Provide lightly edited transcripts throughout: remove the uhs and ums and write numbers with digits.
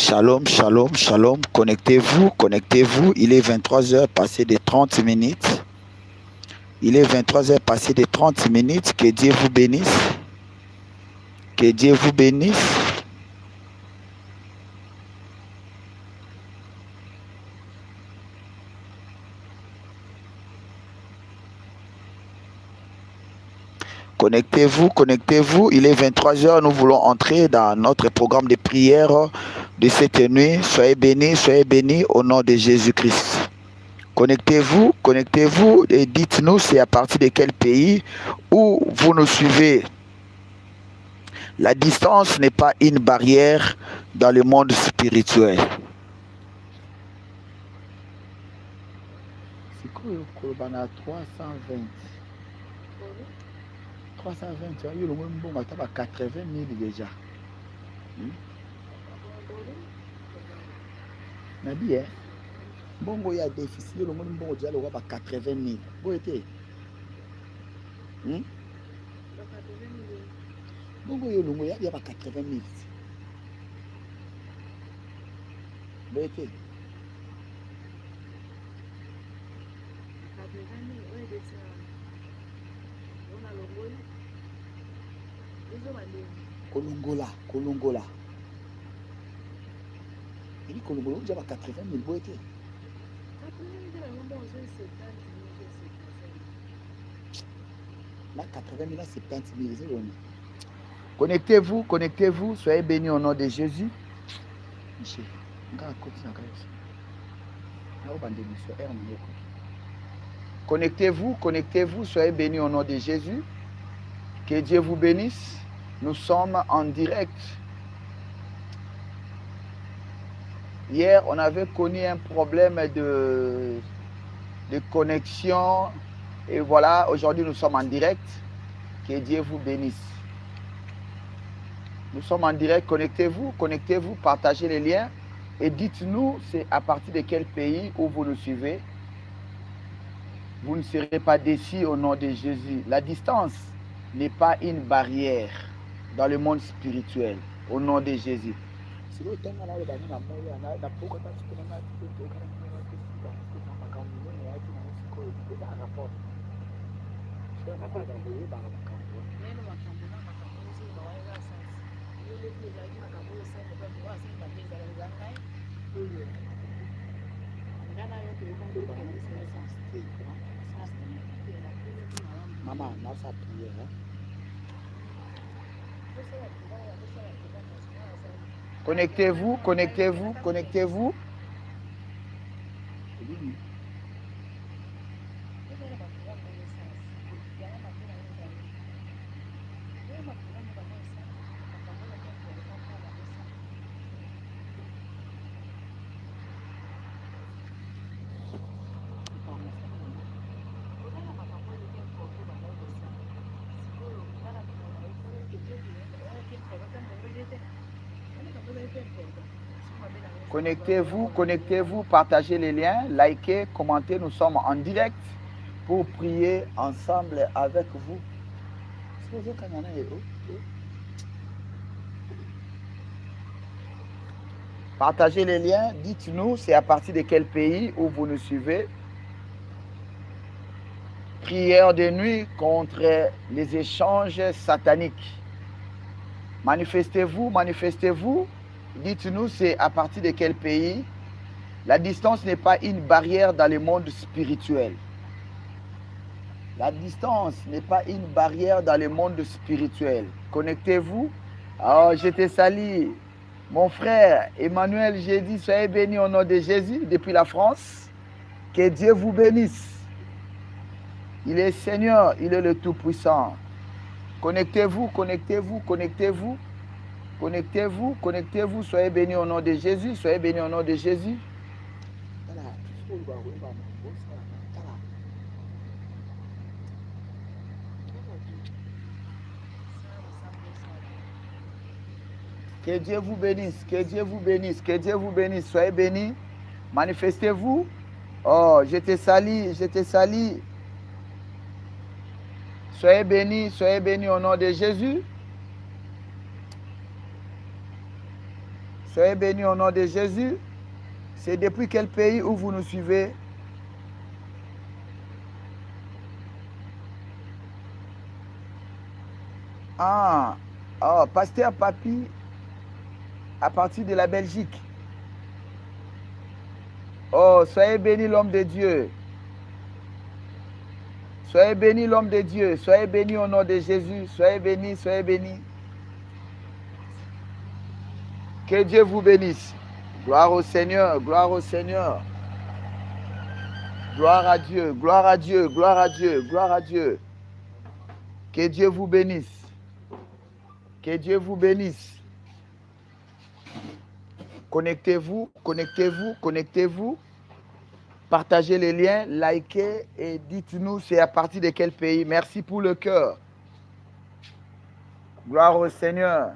Shalom, shalom, shalom. Connectez-vous, connectez-vous. Il est 23h passé de 30 minutes. Il est 23h passé de 30 minutes. Que Dieu vous bénisse. Que Dieu vous bénisse. Connectez-vous, connectez-vous. Il est 23h. Nous voulons entrer dans notre programme de prière de cette nuit. Soyez bénis au nom de Jésus-Christ. Connectez-vous, connectez-vous et dites-nous c'est à partir de quel pays où vous nous suivez. La distance n'est pas une barrière dans le monde spirituel. C'est quoi le 320? 320, tu vois, il y a le même bon, 80 000 déjà. Nabi, hein? Bon, il y a déficit, il y a le même bon, déjà, le 80 000. Vous êtes? Bon, il y a le même, il y a 80 000. Vous êtes? Kolongola. Il dit Kolongola, il y a 80 000. Vous êtes? Là, 80 000, là, 70 000. Connectez-vous, connectez-vous. Soyez bénis au nom de Jésus. Michel, connectez-vous, connectez-vous. Soyez bénis au nom de Jésus. Que Dieu vous bénisse. Nous sommes en direct. Hier, on avait connu un problème de connexion. Et voilà, aujourd'hui, nous sommes en direct. Que Dieu vous bénisse. Nous sommes en direct. Connectez-vous, connectez-vous, partagez les liens. Et dites-nous, c'est à partir de quel pays où vous nous suivez. Vous ne serez pas déçus au nom de Jésus. La distance n'est pas une barrière dans le monde spirituel. Au nom de Jésus. Maman, on a sa prière. Connectez-vous, connectez-vous, connectez-vous. Connectez-vous, connectez-vous, partagez les liens, likez, commentez. Nous sommes en direct pour prier ensemble avec vous. Partagez les liens, dites-nous c'est à partir de quel pays où vous nous suivez. Prière de nuit contre les échanges sataniques. Manifestez-vous, manifestez-vous. Dites-nous c'est à partir de quel pays. La distance n'est pas une barrière dans le monde spirituel. La distance n'est pas une barrière dans le monde spirituel. Connectez-vous. Oh, je te salue. Mon frère Emmanuel, j'ai dit, soyez bénis au nom de Jésus depuis la France. Que Dieu vous bénisse. Il est Seigneur, il est le Tout-Puissant. Connectez-vous, connectez-vous, connectez-vous. Connectez-vous, connectez-vous. Soyez bénis au nom de Jésus. Soyez bénis au nom de Jésus. Que Dieu vous bénisse, que Dieu vous bénisse, que Dieu vous bénisse. Soyez bénis. Manifestez-vous. Oh, je te salue, je te salue. Soyez bénis au nom de Jésus. Soyez bénis au nom de Jésus. C'est depuis quel pays où vous nous suivez? Ah, oh, Pasteur Papi, à partir de la Belgique. Oh, soyez béni l'homme de Dieu. Soyez béni l'homme de Dieu. Soyez béni au nom de Jésus. Soyez béni, soyez béni. Que Dieu vous bénisse. Gloire au Seigneur, gloire au Seigneur. Gloire à Dieu, gloire à Dieu, gloire à Dieu, gloire à Dieu. Que Dieu vous bénisse. Que Dieu vous bénisse. Connectez-vous, connectez-vous, connectez-vous. Partagez les liens, likez et dites-nous c'est à partir de quel pays. Merci pour le cœur. Gloire au Seigneur.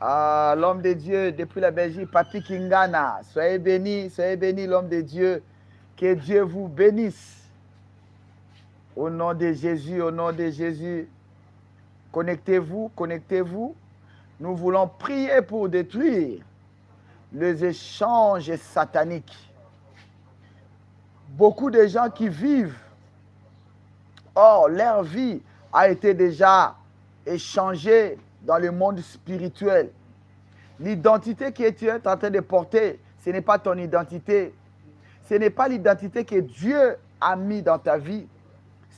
Ah, l'homme de Dieu depuis la Belgique, Papi Kingana. Soyez béni l'homme de Dieu. Que Dieu vous bénisse. Au nom de Jésus, au nom de Jésus. Connectez-vous, connectez-vous. Nous voulons prier pour détruire les échanges sataniques. Beaucoup de gens qui vivent, or leur vie a été déjà échangée dans le monde spirituel. L'identité que tu es en train de porter, ce n'est pas ton identité. Ce n'est pas l'identité que Dieu a mis dans ta vie.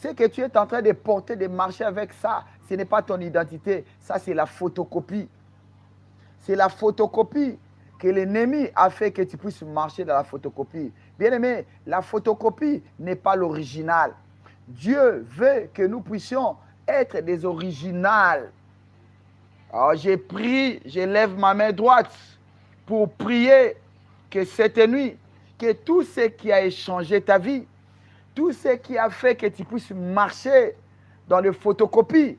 Ce que tu es en train de porter, de marcher avec ça, ce n'est pas ton identité. Ça, c'est la photocopie. C'est la photocopie que l'ennemi a fait que tu puisses marcher dans la photocopie. Bien-aimé, la photocopie n'est pas l'original. Dieu veut que nous puissions être des originales. Alors j'ai prié, je lève ma main droite pour prier que cette nuit, que tout ce qui a échangé ta vie, tout ce qui a fait que tu puisses marcher dans les photocopies,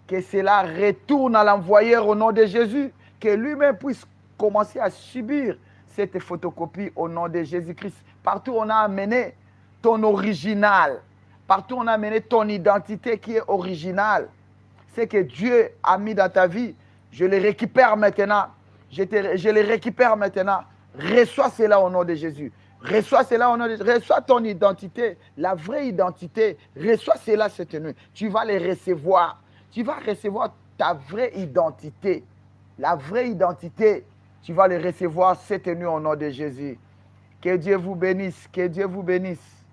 que cela retourne à l'envoyeur au nom de Jésus, que lui-même puisse commencer à subir cette photocopie au nom de Jésus-Christ. Partout on a amené ton original, partout on a amené ton identité qui est originale. Ce que Dieu a mis dans ta vie, je le récupère maintenant. Je le récupère maintenant. Reçois cela au nom de Jésus. Reçois cela au nom de Jésus. Reçois ton identité, la vraie identité. Reçois cela cette nuit. Tu vas les recevoir. Tu vas recevoir ta vraie identité. La vraie identité, tu vas les recevoir cette nuit au nom de Jésus. Que Dieu vous bénisse. Que Dieu vous bénisse.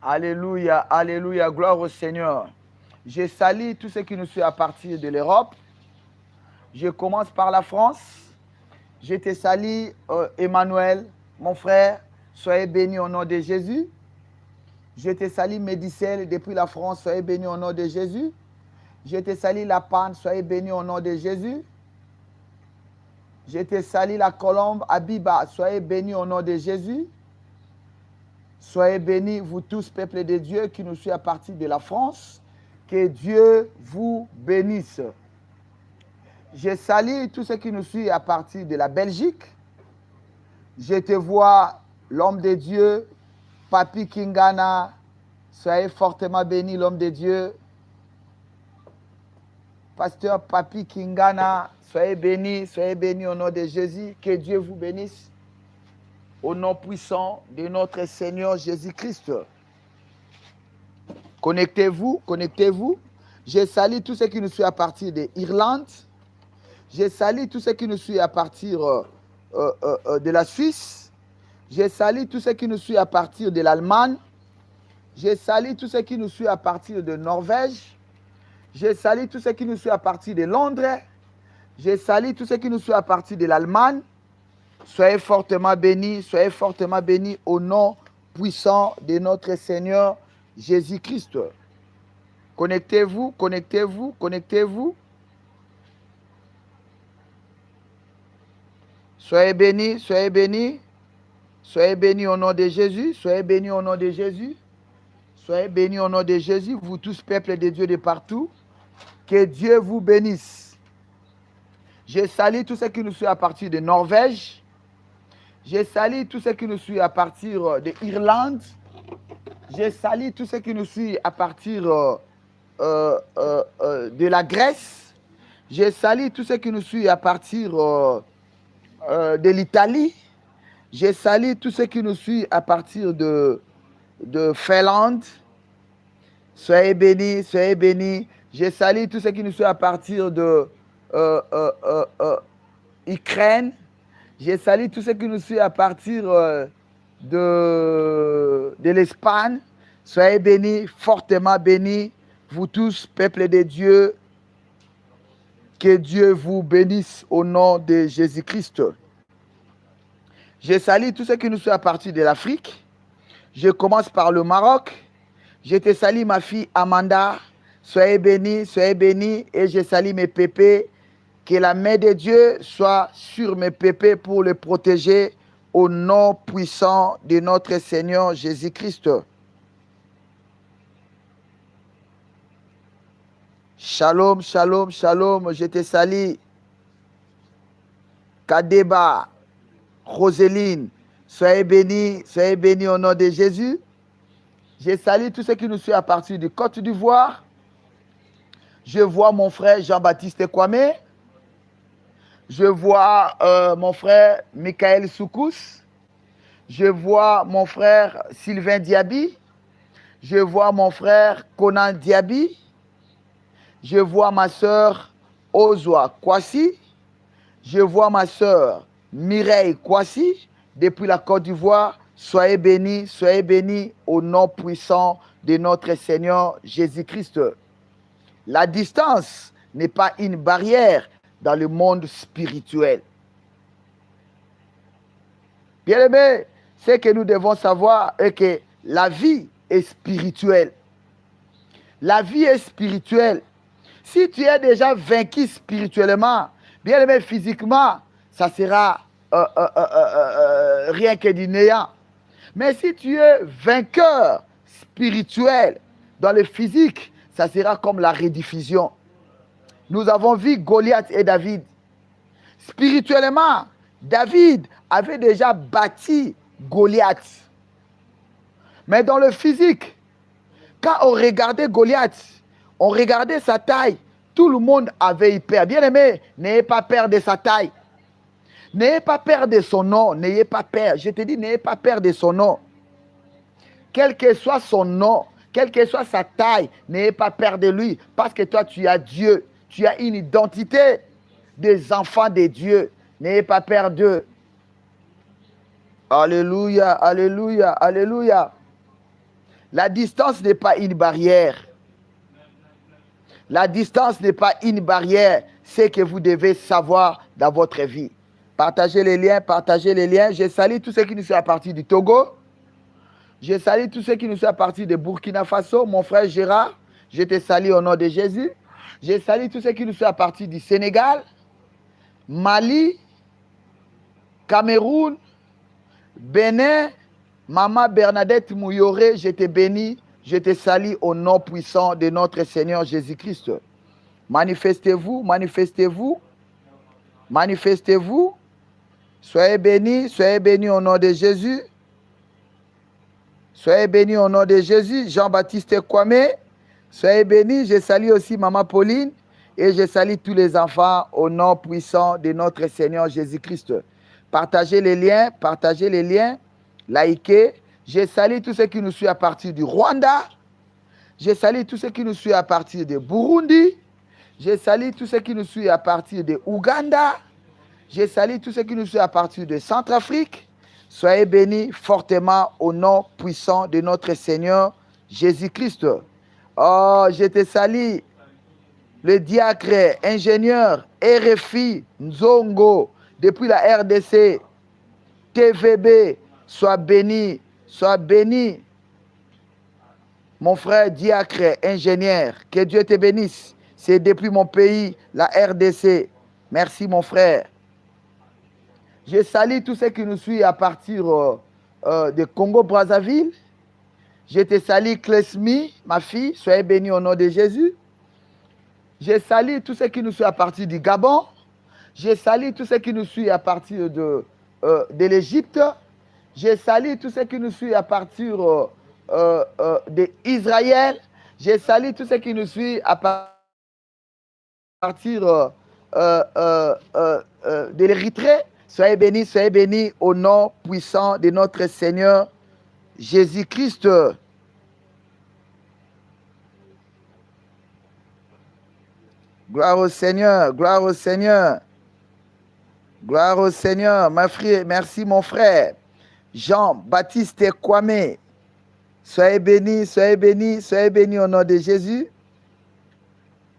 Alléluia, alléluia. Gloire au Seigneur. Je salue tous ceux qui nous suivent à partir de l'Europe. Je commence par la France. Je te salue, Emmanuel, mon frère. Soyez béni au nom de Jésus. Je te salue, Médicel, depuis la France. Soyez béni au nom de Jésus. Je te salue, La Panne. Soyez béni au nom de Jésus. Je te salue, la Colombe, Abiba. Soyez béni au nom de Jésus. Soyez bénis, vous tous, peuple de Dieu, qui nous suivent à partir de la France. Que Dieu vous bénisse. Je salue tous ceux qui nous suivent à partir de la Belgique. Je te vois, l'homme de Dieu, Papi Kingana. Soyez fortement béni, l'homme de Dieu. Pasteur Papi Kingana, soyez béni au nom de Jésus. Que Dieu vous bénisse. Au nom puissant de notre Seigneur Jésus-Christ. Connectez-vous, connectez-vous. Je salue tous ceux qui nous suivent à partir de l'Irlande. Je salue tous ceux qui nous suivent à partir de la Suisse. Je salue tous ceux qui nous suivent à partir de l'Allemagne. Je salue tous ceux qui nous suivent à partir de Norvège. Je salue tous ceux qui nous suivent à partir de Londres. Je salue tous ceux qui nous suivent à partir de l'Allemagne. Soyez fortement bénis au nom puissant de notre Seigneur Jésus-Christ. Connectez-vous, connectez-vous, connectez-vous. Soyez bénis, soyez bénis. Soyez bénis au nom de Jésus. Soyez bénis au nom de Jésus. Soyez bénis au nom de Jésus, vous tous, peuple de Dieu de partout. Que Dieu vous bénisse. Je salue tous ceux qui nous suivent à partir de Norvège. Je salue tous ceux qui nous suivent à partir de l'Irlande. Je salue tous ceux qui nous suivent à partir de la Grèce. Je salue tous ceux qui nous suivent à partir de l'Italie. Je salue tous ceux qui nous suivent à partir de Finlande. Soyez bénis, soyez bénis. Je salue tous ceux qui nous suivent à partir de Ukraine. Je salue tous ceux qui nous suivent à partir de l'Espagne. Soyez bénis, fortement bénis, vous tous, peuple de Dieu. Que Dieu vous bénisse au nom de Jésus-Christ. Je salue tous ceux qui nous suivent à partir de l'Afrique. Je commence par le Maroc. Je te salue ma fille Amanda. Soyez bénis, et je salue mes pépés. Que la main de Dieu soit sur mes pépés pour les protéger au nom puissant de notre Seigneur Jésus-Christ. Shalom, shalom, shalom, je te salue. Kadeba, Roseline, soyez bénis au nom de Jésus. Je salue tous ceux qui nous suivent à partir du Côte d'Ivoire. Je vois mon frère Jean-Baptiste Kwame. Je vois mon frère Michael Soukous. Je vois mon frère Sylvain Diaby. Je vois mon frère Conan Diaby. Je vois ma soeur Ozwa Kwasi. Je vois ma soeur Mireille Kwasi depuis la Côte d'Ivoire. Soyez bénis au nom puissant de notre Seigneur Jésus-Christ. La distance n'est pas une barrière dans le monde spirituel. Bien-aimés, ce que nous devons savoir est que la vie est spirituelle. La vie est spirituelle. Si tu es déjà vaincu spirituellement, bien-aimé physiquement, ça sera rien que du néant. Mais si tu es vainqueur spirituel dans le physique, ça sera comme la rediffusion. Nous avons vu Goliath et David. Spirituellement, David avait déjà bâti Goliath. Mais dans le physique, quand on regardait Goliath, on regardait sa taille, tout le monde avait eu peur. Bien aimé, n'ayez pas peur de sa taille. N'ayez pas peur de son nom, n'ayez pas peur. Je te dis, n'ayez pas peur de son nom. Quel que soit son nom, quelle que soit sa taille, n'ayez pas peur de lui. Parce que toi, tu as Dieu. Tu as une identité des enfants de Dieu. N'ayez pas peur d'eux. Alléluia, alléluia, alléluia. La distance n'est pas une barrière. La distance n'est pas une barrière. C'est que vous devez savoir dans votre vie. Partagez les liens, partagez les liens. Je salue tous ceux qui nous sont à partir du Togo. Je salue tous ceux qui nous sont à partir de Burkina Faso. Mon frère Gérard, je te salue au nom de Jésus. Je salue tous ceux qui nous sont à partir du Sénégal, Mali, Cameroun, Bénin, Maman Bernadette Mouyoré, je te bénis, je te salue au nom puissant de notre Seigneur Jésus-Christ. Manifestez-vous, manifestez-vous, manifestez-vous. Soyez bénis au nom de Jésus. Soyez bénis au nom de Jésus. Jean-Baptiste Kwame, soyez bénis. Je salue aussi Maman Pauline et je salue tous les enfants au nom puissant de notre Seigneur Jésus-Christ. Partagez les liens, likez. Je salue tous ceux qui nous suivent à partir du Rwanda. Je salue tous ceux qui nous suivent à partir de Burundi. Je salue tous ceux qui nous suivent à partir de Ouganda. Je salue tous ceux qui nous suivent à partir de Centrafrique. Soyez bénis fortement au nom puissant de notre Seigneur Jésus-Christ. Oh, je te salue, le diacre, ingénieur, RFI, Nzongo, depuis la RDC, TVB, sois béni, mon frère diacre, ingénieur, que Dieu te bénisse. C'est depuis mon pays, la RDC. Merci mon frère. Je salue tous ceux qui nous suivent à partir de Congo-Brazzaville. Je te salue Klesmi, ma fille, soyez bénie au nom de Jésus. Je salue tous ceux qui nous suivent à partir du Gabon. Je salue tous ceux qui nous suivent à partir de l'Égypte. Je salue tous ceux qui nous suivent à partir d'Israël. Je salue tous ceux qui nous suivent à partir de l'Érythrée. Soyez bénis au nom puissant de notre Seigneur Jésus-Christ. Gloire au Seigneur, gloire au Seigneur. Gloire au Seigneur, merci mon frère. Jean-Baptiste Kwame. Soyez bénis au nom de Jésus.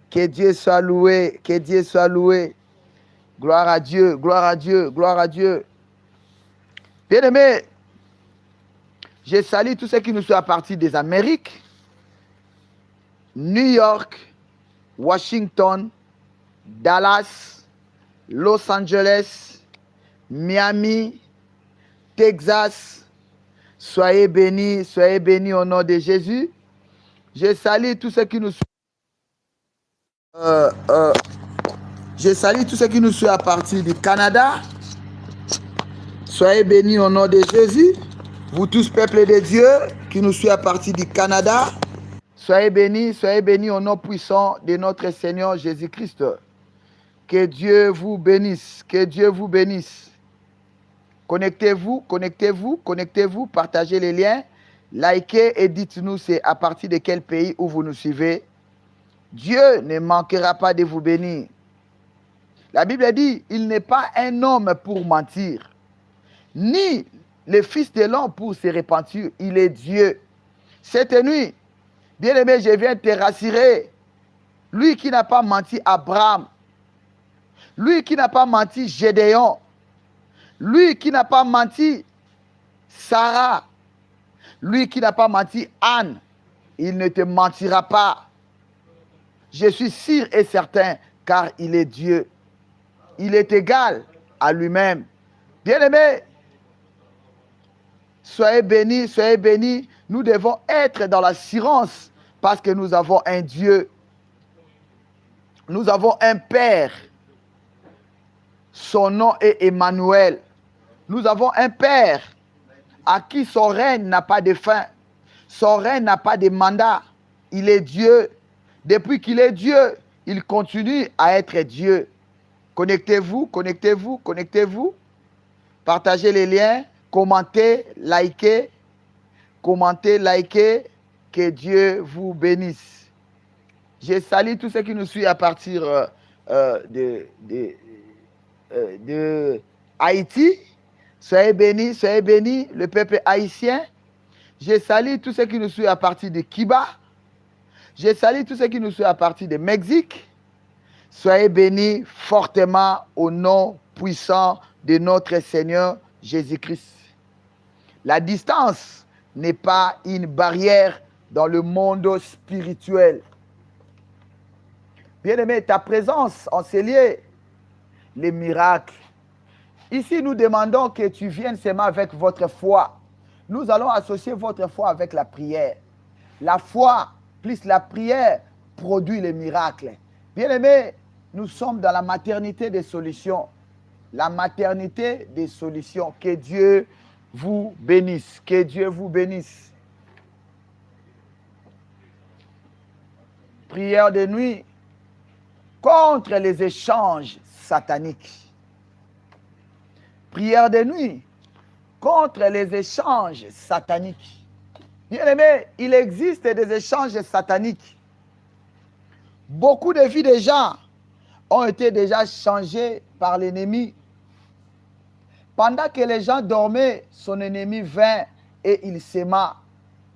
Que Dieu soit loué, que Dieu soit loué. Gloire à Dieu, gloire à Dieu, gloire à Dieu. Bien-aimés, je salue tous ceux qui nous sont à partir des Amériques, New York, Washington, Dallas, Los Angeles, Miami, Texas. Soyez bénis au nom de Jésus. Je salue tous ceux qui nous suivent. Je salue tous ceux qui nous suivent à partir du Canada. Soyez bénis au nom de Jésus. Vous tous, peuple de Dieu, qui nous suivez à partir du Canada. Soyez bénis au nom puissant de notre Seigneur Jésus-Christ. Que Dieu vous bénisse, que Dieu vous bénisse. Connectez-vous, partagez les liens, likez et dites-nous c'est à partir de quel pays où vous nous suivez. Dieu ne manquera pas de vous bénir. La Bible dit, il n'est pas un homme pour mentir, ni le Fils de l'homme pour se repentir, il est Dieu. Cette nuit, bien-aimé, je viens te rassurer, lui qui n'a pas menti Abraham, lui qui n'a pas menti Gédéon, lui qui n'a pas menti Sarah, lui qui n'a pas menti Anne, il ne te mentira pas. Je suis sûr et certain, car il est Dieu. Il est égal à lui-même. Bien-aimés, soyez bénis. Nous devons être dans l'assurance parce que nous avons un Dieu. Nous avons un Père. Son nom est Emmanuel. Nous avons un Père à qui son règne n'a pas de fin. Son règne n'a pas de mandat. Il est Dieu. Depuis qu'il est Dieu, il continue à être Dieu. Connectez-vous. Partagez les liens. Commentez, likez. Que Dieu vous bénisse. Je salue tous ceux qui nous suivent à partir de Haïti. Soyez bénis, le peuple haïtien. Je salue tous ceux qui nous suivent à partir de Cuba. Je salue tous ceux qui nous suivent à partir de Mexique. Soyez bénis fortement au nom puissant de notre Seigneur Jésus-Christ. La distance n'est pas une barrière dans le monde spirituel. Bien-aimé, ta présence en ces lieux, les miracles. Ici, nous demandons que tu viennes seulement avec votre foi. Nous allons associer votre foi avec la prière. La foi plus la prière produit les miracles. Bien-aimés, nous sommes dans la maternité des solutions. La maternité des solutions. Que Dieu vous bénisse. Que Dieu vous bénisse. Prière de nuit contre les échanges sataniques. Prière de nuit contre les échanges sataniques. Bien-aimés, il existe des échanges sataniques. Beaucoup de vies de gens ont été déjà changées par l'ennemi. Pendant que les gens dormaient, son ennemi vint et il s'aima.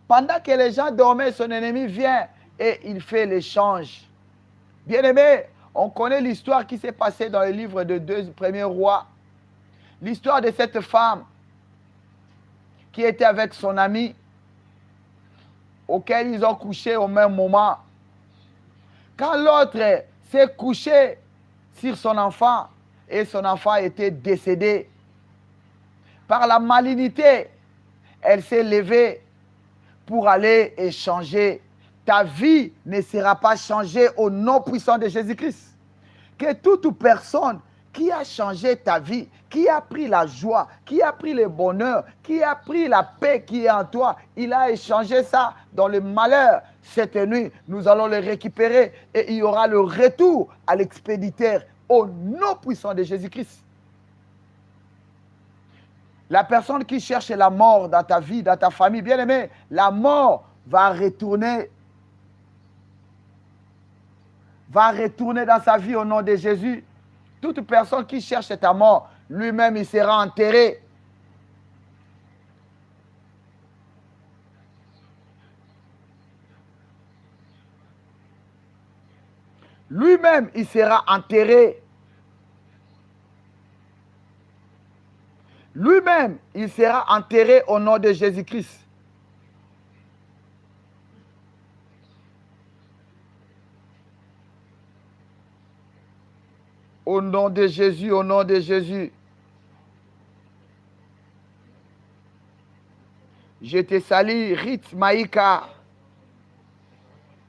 Pendant que les gens dormaient, son ennemi vient et il fait l'échange. Bien-aimés, on connaît l'histoire qui s'est passée dans le livre de 2 premiers rois. L'histoire de cette femme qui était avec son ami, auquel ils ont couché au même moment. Quand l'autre s'est couché sur son enfant et son enfant était décédé, par la malignité, elle s'est levée pour aller échanger. Ta vie ne sera pas changée au nom puissant de Jésus-Christ. Que toute personne qui a changé ta vie, qui a pris la joie, qui a pris le bonheur, qui a pris la paix qui est en toi. Il a échangé ça dans le malheur. Cette nuit, nous allons le récupérer et il y aura le retour à l'expéditeur au nom puissant de Jésus-Christ. La personne qui cherche la mort dans ta vie, dans ta famille, bien aimé, la mort va retourner dans sa vie au nom de Jésus. Toute personne qui cherche ta mort, lui-même, il sera enterré. Lui-même, il sera enterré. Lui-même, il sera enterré au nom de Jésus-Christ. Au nom de Jésus, au nom de Jésus. Je te salue, Rite Maïka.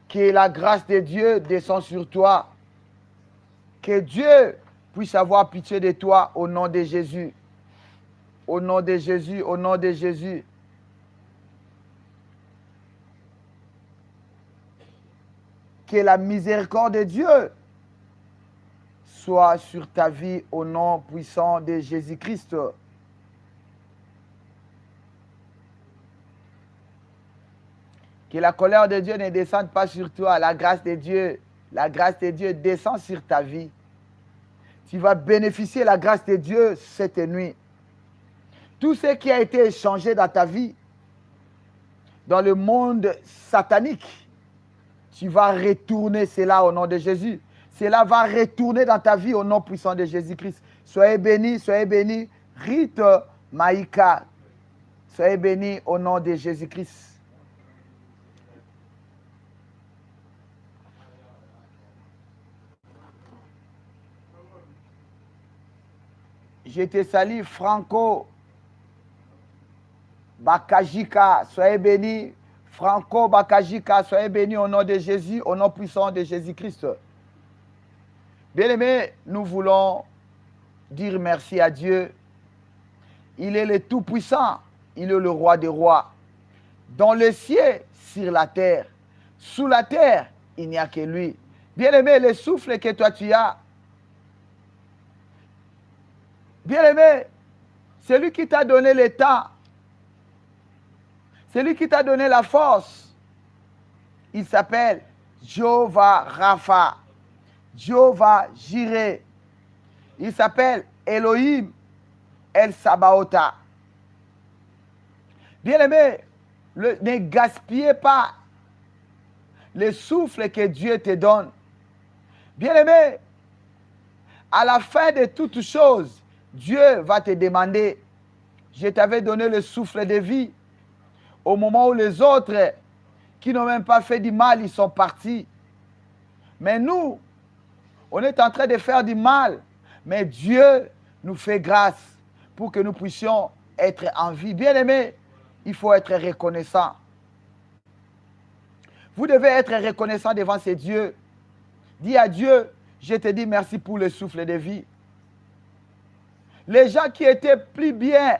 Que la grâce de Dieu descende sur toi. Que Dieu puisse avoir pitié de toi au nom de Jésus. Au nom de Jésus, au nom de Jésus. Que la miséricorde de Dieu soit sur ta vie au nom puissant de Jésus-Christ. Que la colère de Dieu ne descende pas sur toi. La grâce de Dieu descend sur ta vie. Tu vas bénéficier de la grâce de Dieu cette nuit. Tout ce qui a été échangé dans ta vie, dans le monde satanique, tu vas retourner cela au nom de Jésus. Cela va retourner dans ta vie au nom puissant de Jésus-Christ. Soyez bénis, Rite Maïka. Soyez bénis au nom de Jésus-Christ. Je te salue, Franco Bakajika. Soyez bénis, Franco Bakajika. Soyez bénis au nom de Jésus, au nom puissant de Jésus-Christ. Bien-aimés, nous voulons dire merci à Dieu. Il est le Tout-Puissant. Il est le Roi des rois. Dans le ciel, sur la terre. Sous la terre, il n'y a que lui. Bien-aimé, le souffle que toi tu as. Bien-aimé, c'est lui qui t'a donné le temps. C'est lui qui t'a donné la force. Il s'appelle Jéhovah Rapha. Jéhovah Jireh. Il s'appelle Elohim El Sabaota. Bien-aimé, ne gaspillez pas le souffle que Dieu te donne. Bien-aimé, à la fin de toutes choses, Dieu va te demander, je t'avais donné le souffle de vie. Au moment où les autres qui n'ont même pas fait du mal, ils sont partis. Mais nous, on est en train de faire du mal. Mais Dieu nous fait grâce pour que nous puissions être en vie. Bien-aimés, il faut être reconnaissant. Vous devez être reconnaissant devant ces dieux. Dis à Dieu, je te dis merci pour le souffle de vie. Les gens qui étaient plus bien,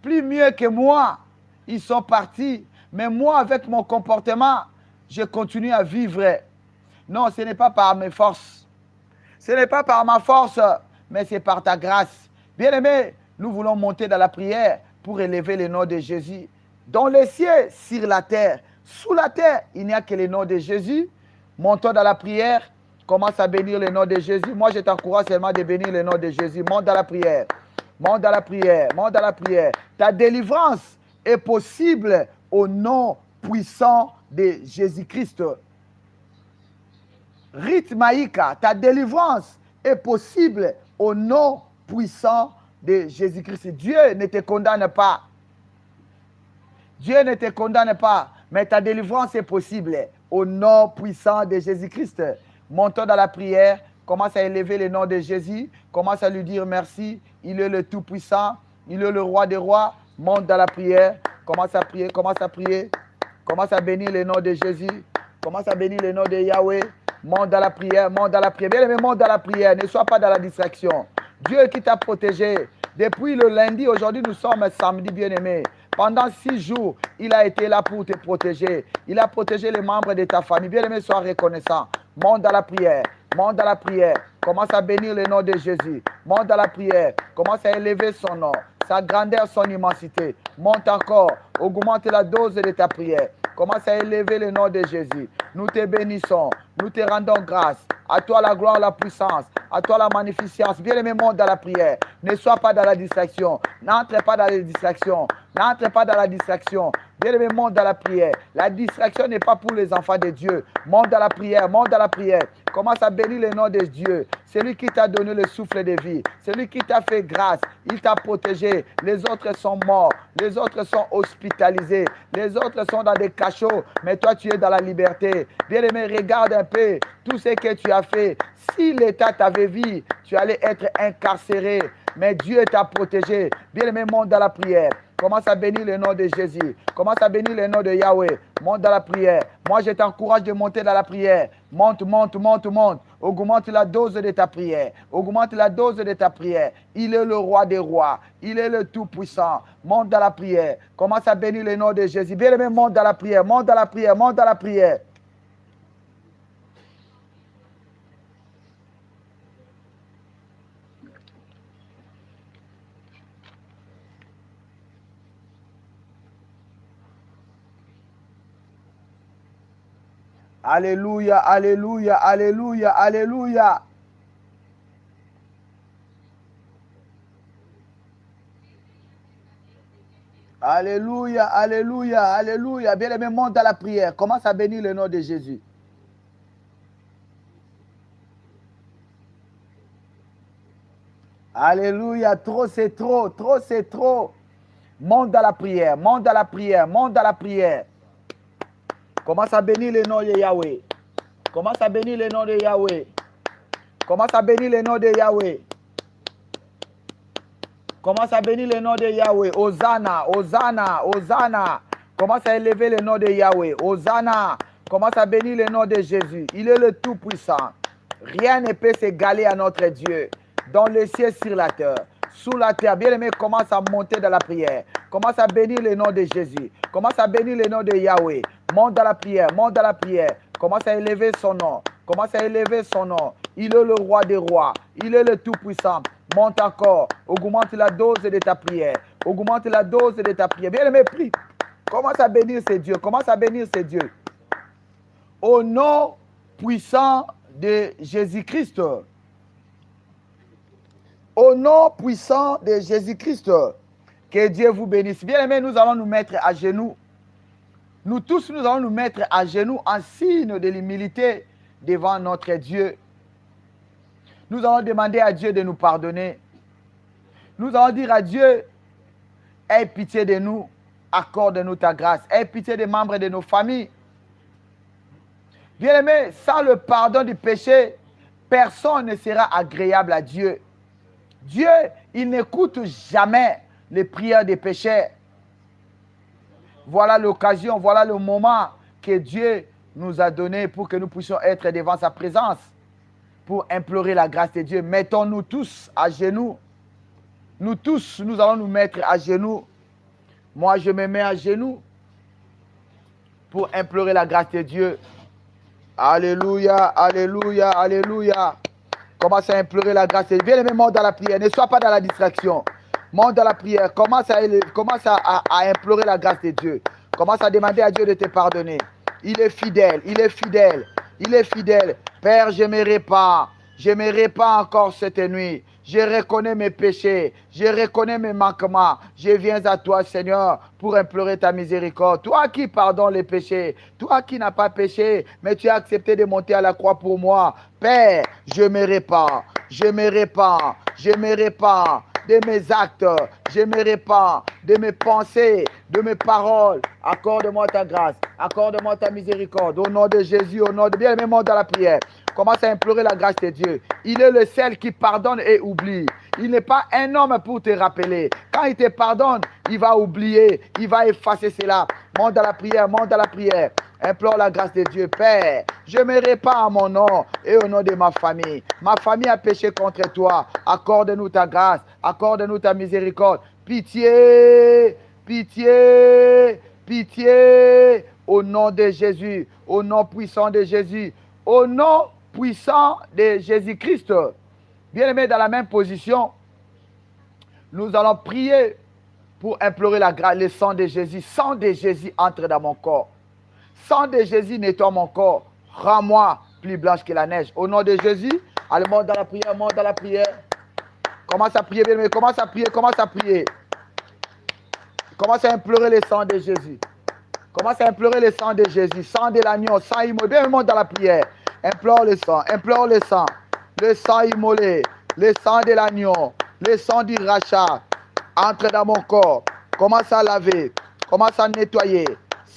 plus mieux que moi, ils sont partis. Mais moi, avec mon comportement, je continue à vivre. Non, ce n'est pas par mes forces. Ce n'est pas par ma force, mais c'est par ta grâce. Bien-aimés, nous voulons monter dans la prière pour élever le nom de Jésus. Dans les cieux, sur la terre. Sous la terre, il n'y a que le nom de Jésus. Montons dans la prière. Commence à bénir le nom de Jésus. Moi, je t'encourage seulement de bénir le nom de Jésus. Monte dans la prière. Monte dans la prière. Monte dans la prière. Ta délivrance est possible au nom puissant de Jésus-Christ. Rite Maïka, ta délivrance est possible au nom puissant de Jésus-Christ. Dieu ne te condamne pas. Dieu ne te condamne pas, mais ta délivrance est possible au nom puissant de Jésus-Christ. Montons dans la prière, commence à élever le nom de Jésus, commence à lui dire merci, il est le Tout-Puissant, il est le Roi des rois. Monte dans la prière, commence à prier, commence à prier, commence à bénir le nom de Jésus, commence à bénir le nom de Yahweh. Monte dans la prière, monte dans la prière. Bien aimé, monte dans la prière, ne sois pas dans la distraction. Dieu qui t'a protégé, Depuis le lundi, aujourd'hui nous sommes samedi, bien-aimé. Pendant 6 jours, il a été là pour te protéger. Il a protégé les membres de ta famille. Bien-aimé, sois reconnaissant. Monte dans la prière. Monte dans la prière. Commence à bénir le nom de Jésus. Monte dans la prière. Commence à élever son nom, sa grandeur, son immensité. Monte encore. Augmente la dose de ta prière. Commence à élever le nom de Jésus. Nous te bénissons. Nous te rendons grâce. À toi la gloire, la puissance. À toi la magnificence. Bien-aimé, monte dans la prière. Ne sois pas dans la distraction. N'entre pas dans la distraction. N'entre pas dans la distraction. Bien-aimé, monte dans la prière. La distraction n'est pas pour les enfants de Dieu. Monte dans la prière. Monte dans la prière. Commence à bénir le nom de Dieu. C'est lui qui t'a donné le souffle de vie. C'est lui qui t'a fait grâce. Il t'a protégé. Les autres sont morts. Les autres sont hospitalisés. Les autres sont dans des cachots. Mais toi, tu es dans la liberté. Bien-aimé, regarde un peu tout ce que tu as fait. Si l'État t'avait vu, tu allais être incarcéré. Mais Dieu t'a protégé. Bien-aimé, monte dans la prière. Commence à bénir le nom de Jésus. Commence à bénir le nom de Yahweh. Monte dans la prière. Moi, je t'encourage de monter dans la prière. Monte, monte, monte, monte. Augmente la dose de ta prière. Augmente la dose de ta prière. Il est le roi des rois. Il est le tout-puissant. Monte dans la prière. Commence à bénir le nom de Jésus. Bien-aimé, monte dans la prière. Monte dans la prière. Monte dans la prière. Alléluia, alléluia, alléluia, alléluia. Alléluia, alléluia, alléluia. Bien-aimé, monte dans la prière. Commence à bénir le nom de Jésus. Alléluia, trop c'est trop, trop c'est trop. Monte dans la prière, monte dans la prière, monte dans la prière. Commence à bénir le nom de Yahweh. Commence à bénir le nom de Yahweh. Commence à bénir le nom de Yahweh. Commence à bénir le nom de Yahweh. Hosanna, Hosanna, Hosanna. Commence à élever le nom de Yahweh. Hosanna. Commence à bénir le nom de Jésus. Il est le Tout-Puissant. Rien ne peut s'égaler à notre Dieu. Dans le ciel, sur la terre. Sous la terre. Bien-aimé, commence à monter dans la prière. Commence à bénir le nom de Jésus. Commence à bénir le nom de Yahweh. Monte dans la prière. Monte dans la prière. Commence à élever son nom. Commence à élever son nom. Il est le roi des rois. Il est le Tout-Puissant. Monte encore. Augmente la dose de ta prière. Augmente la dose de ta prière. Bien-aimé, prie. Commence à bénir ces dieux. Commence à bénir ces dieux. Au nom puissant de Jésus-Christ. Au nom puissant de Jésus-Christ. Que Dieu vous bénisse. Bien-aimés, nous allons nous mettre à genoux. Nous tous, nous allons nous mettre à genoux en signe de l'humilité devant notre Dieu. Nous allons demander à Dieu de nous pardonner. Nous allons dire à Dieu, aie pitié de nous, accorde-nous ta grâce. Aie pitié des membres de nos familles. Bien-aimés, sans le pardon du péché, personne ne sera agréable à Dieu. Dieu, il n'écoute jamais les prières des pécheurs. Voilà l'occasion, voilà le moment que Dieu nous a donné pour que nous puissions être devant sa présence, pour implorer la grâce de Dieu. Mettons-nous tous à genoux. Nous tous, nous allons nous mettre à genoux. Moi, je me mets à genoux pour implorer la grâce de Dieu. Alléluia, alléluia, alléluia. Commence à implorer la grâce de Dieu. Bien-aimé, monte dans la prière. Ne sois pas dans la distraction. Monte dans la prière. Commence à implorer la grâce de Dieu. Commence à demander à Dieu de te pardonner. Il est fidèle, il est fidèle, il est fidèle. Père, je me répands. Je me répands encore cette nuit. Je reconnais mes péchés. Je reconnais mes manquements. Je viens à toi, Seigneur, pour implorer ta miséricorde. Toi qui pardonnes les péchés. Toi qui n'as pas péché, mais tu as accepté de monter à la croix pour moi. Père, je me répands. Je me répands. Je me répands de mes actes. Je me répands de mes pensées, de mes paroles. Accorde-moi ta grâce. Accorde-moi ta miséricorde. Au nom de Jésus, au nom de bien-aimé, monte dans la prière. Commence à implorer la grâce de Dieu. Il est le seul qui pardonne et oublie. Il n'est pas un homme pour te rappeler. Quand il te pardonne, il va oublier. Il va effacer cela. Monte dans la prière, monte dans la prière. Implore la grâce de Dieu. Père, je me répands à mon nom et au nom de ma famille. Ma famille a péché contre toi. Accorde-nous ta grâce. Accorde-nous ta miséricorde. Pitié, pitié, pitié. Au nom de Jésus. Au nom puissant de Jésus. Au nom puissant de Jésus-Christ. Bien-aimés, dans la même position, nous allons prier pour implorer la grâce, le sang de Jésus. Sang de Jésus entre dans mon corps. Sang de Jésus nettoie mon corps. Rends-moi plus blanche que la neige. Au nom de Jésus, allez, monte dans la prière, monte dans la prière. Commence à prier, bien-aimé, commence à prier, commence à prier. Commence à implorer le sang de Jésus. Commence à implorer le sang de Jésus. Sang de l'agneau, sang immolé. Bien, monte dans la prière. Implore le sang, implore le sang. Le sang immolé, le sang de l'agneau, le sang du rachat. Entre dans mon corps. Commence à laver. Commence à nettoyer.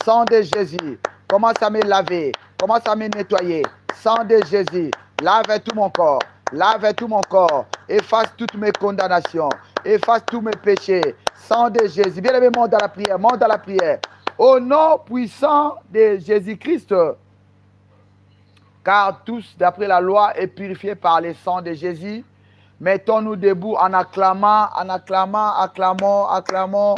Sang de Jésus. Commence à me laver. Commence à me nettoyer. Sang de Jésus. Lave tout mon corps. Lave tout mon corps. Efface toutes mes condamnations. Efface tous mes péchés. Sang de Jésus. Bien-aimé, monte dans la prière. Monte dans la prière. Au nom puissant de Jésus-Christ. Car tous, d'après la loi, est purifié par le sang de Jésus. Mettons-nous debout en acclamant, acclamons.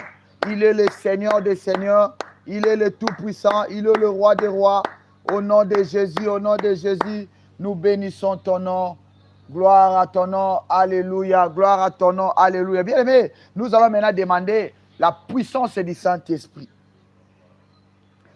Il est le Seigneur des Seigneurs. Il est le Tout-Puissant. Il est le Roi des Rois. Au nom de Jésus, nous bénissons ton nom. Gloire à ton nom. Alléluia. Gloire à ton nom. Alléluia. Bien aimé, nous allons maintenant demander la puissance du Saint-Esprit.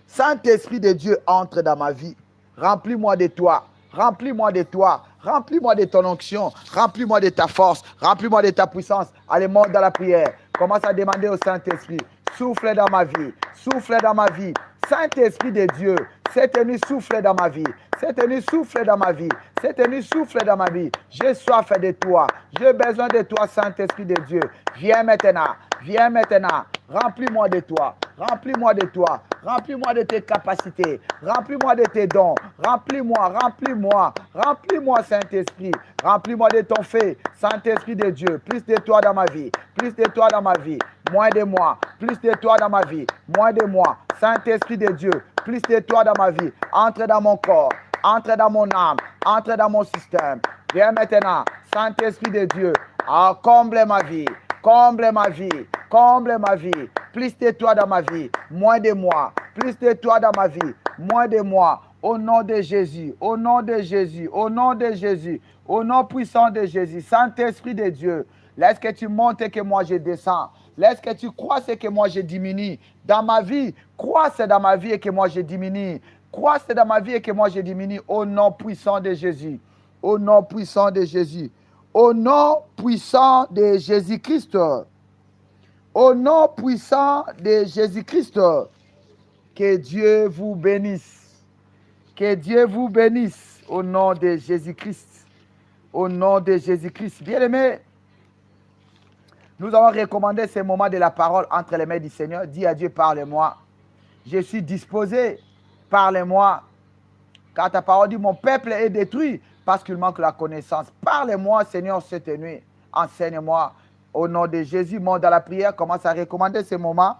Saint-Esprit de Dieu, entre dans ma vie. Remplis-moi de toi. Remplis-moi de toi. Remplis-moi de ton onction. Remplis-moi de ta force. Remplis-moi de ta puissance. Allez, monte dans la prière. Commence à demander au Saint-Esprit. Souffle dans ma vie. Souffle dans ma vie. Saint-Esprit de Dieu. Cette nuit, souffle dans ma vie. Cette nuit, souffle dans ma vie. Cette nuit, souffle dans ma vie. J'ai soif de toi. J'ai besoin de toi, Saint-Esprit de Dieu. Viens maintenant. Viens maintenant. Remplis-moi de toi. Remplis-moi de toi. Remplis-moi de tes capacités. Remplis-moi de tes dons. Remplis-moi, remplis-moi. Remplis-moi, Saint-Esprit. Remplis-moi de ton feu, Saint-Esprit de Dieu. Plus de toi dans ma vie. Plus de toi dans ma vie. Moins de moi. Plus de toi dans ma vie. Moins de moi. Saint-Esprit de Dieu. Plus de toi dans ma vie. Entre dans mon corps. Entre dans mon âme. Entre dans mon système. Viens maintenant, Saint-Esprit de Dieu. Ah, comble ma vie. Comble ma vie. Comble ma vie. Plus de toi dans ma vie. Moins de moi. Plus de toi dans ma vie. Moins de moi. Au nom de Jésus. Au nom de Jésus. Au nom de Jésus. Au nom puissant de Jésus. Saint-Esprit de Dieu. Laisse que tu montes et que moi je descends. Laisse que tu croisses et que moi je diminue. Dans ma vie, croisse dans ma vie et que moi je diminue. Croisse dans ma vie et que moi je diminue. Au nom puissant de Jésus. Au nom puissant de Jésus. Au nom puissant de Jésus-Christ. Au nom puissant de Jésus-Christ. Que Dieu vous bénisse. Que Dieu vous bénisse. Au nom de Jésus-Christ. Au nom de Jésus-Christ. Bien-aimés, nous allons recommander ce moment de la parole entre les mains du Seigneur. Dis à Dieu, parle-moi. Je suis disposé. Parle-moi. Car ta parole dit, mon peuple est détruit parce qu'il manque la connaissance. Parle-moi, Seigneur, cette nuit. Enseigne-moi. Au nom de Jésus, monte dans la prière. Commence à recommander ce moment.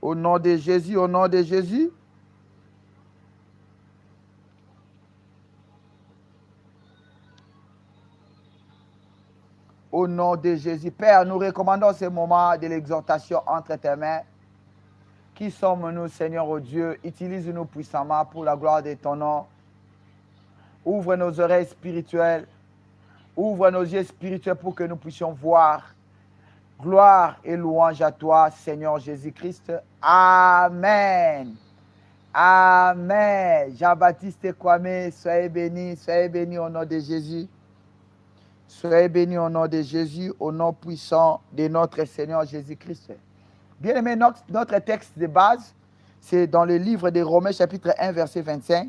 Au nom de Jésus, au nom de Jésus. Au nom de Jésus. Père, nous recommandons ce moment de l'exhortation entre tes mains. Qui sommes-nous, Seigneur, oh Dieu? Utilise-nous puissamment pour la gloire de ton nom. Ouvre nos oreilles spirituelles. Ouvre nos yeux spirituels pour que nous puissions voir. Gloire et louange à toi, Seigneur Jésus-Christ. Amen. Amen. Jean-Baptiste Kwame, soyez béni au nom de Jésus. Soyez bénis au nom de Jésus, au nom puissant de notre Seigneur Jésus-Christ. Bien-aimé, notre texte de base, c'est dans le livre de Romains, chapitre 1, verset 25.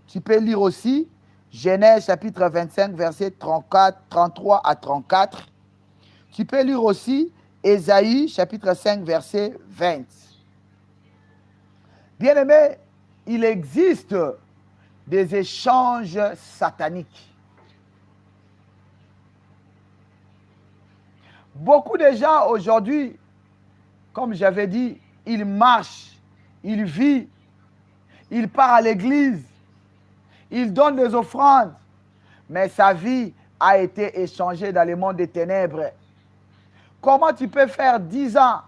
Tu peux lire aussi Genèse, chapitre 25, verset 33 à 34. Tu peux lire aussi Ésaïe, chapitre 5, verset 20. Bien-aimé, il existe des échanges sataniques. Beaucoup de gens aujourd'hui, comme j'avais dit, ils marchent il vit, il part à l'église, il donne des offrandes, mais sa vie a été échangée dans le monde des ténèbres. Comment tu peux faire 10 ans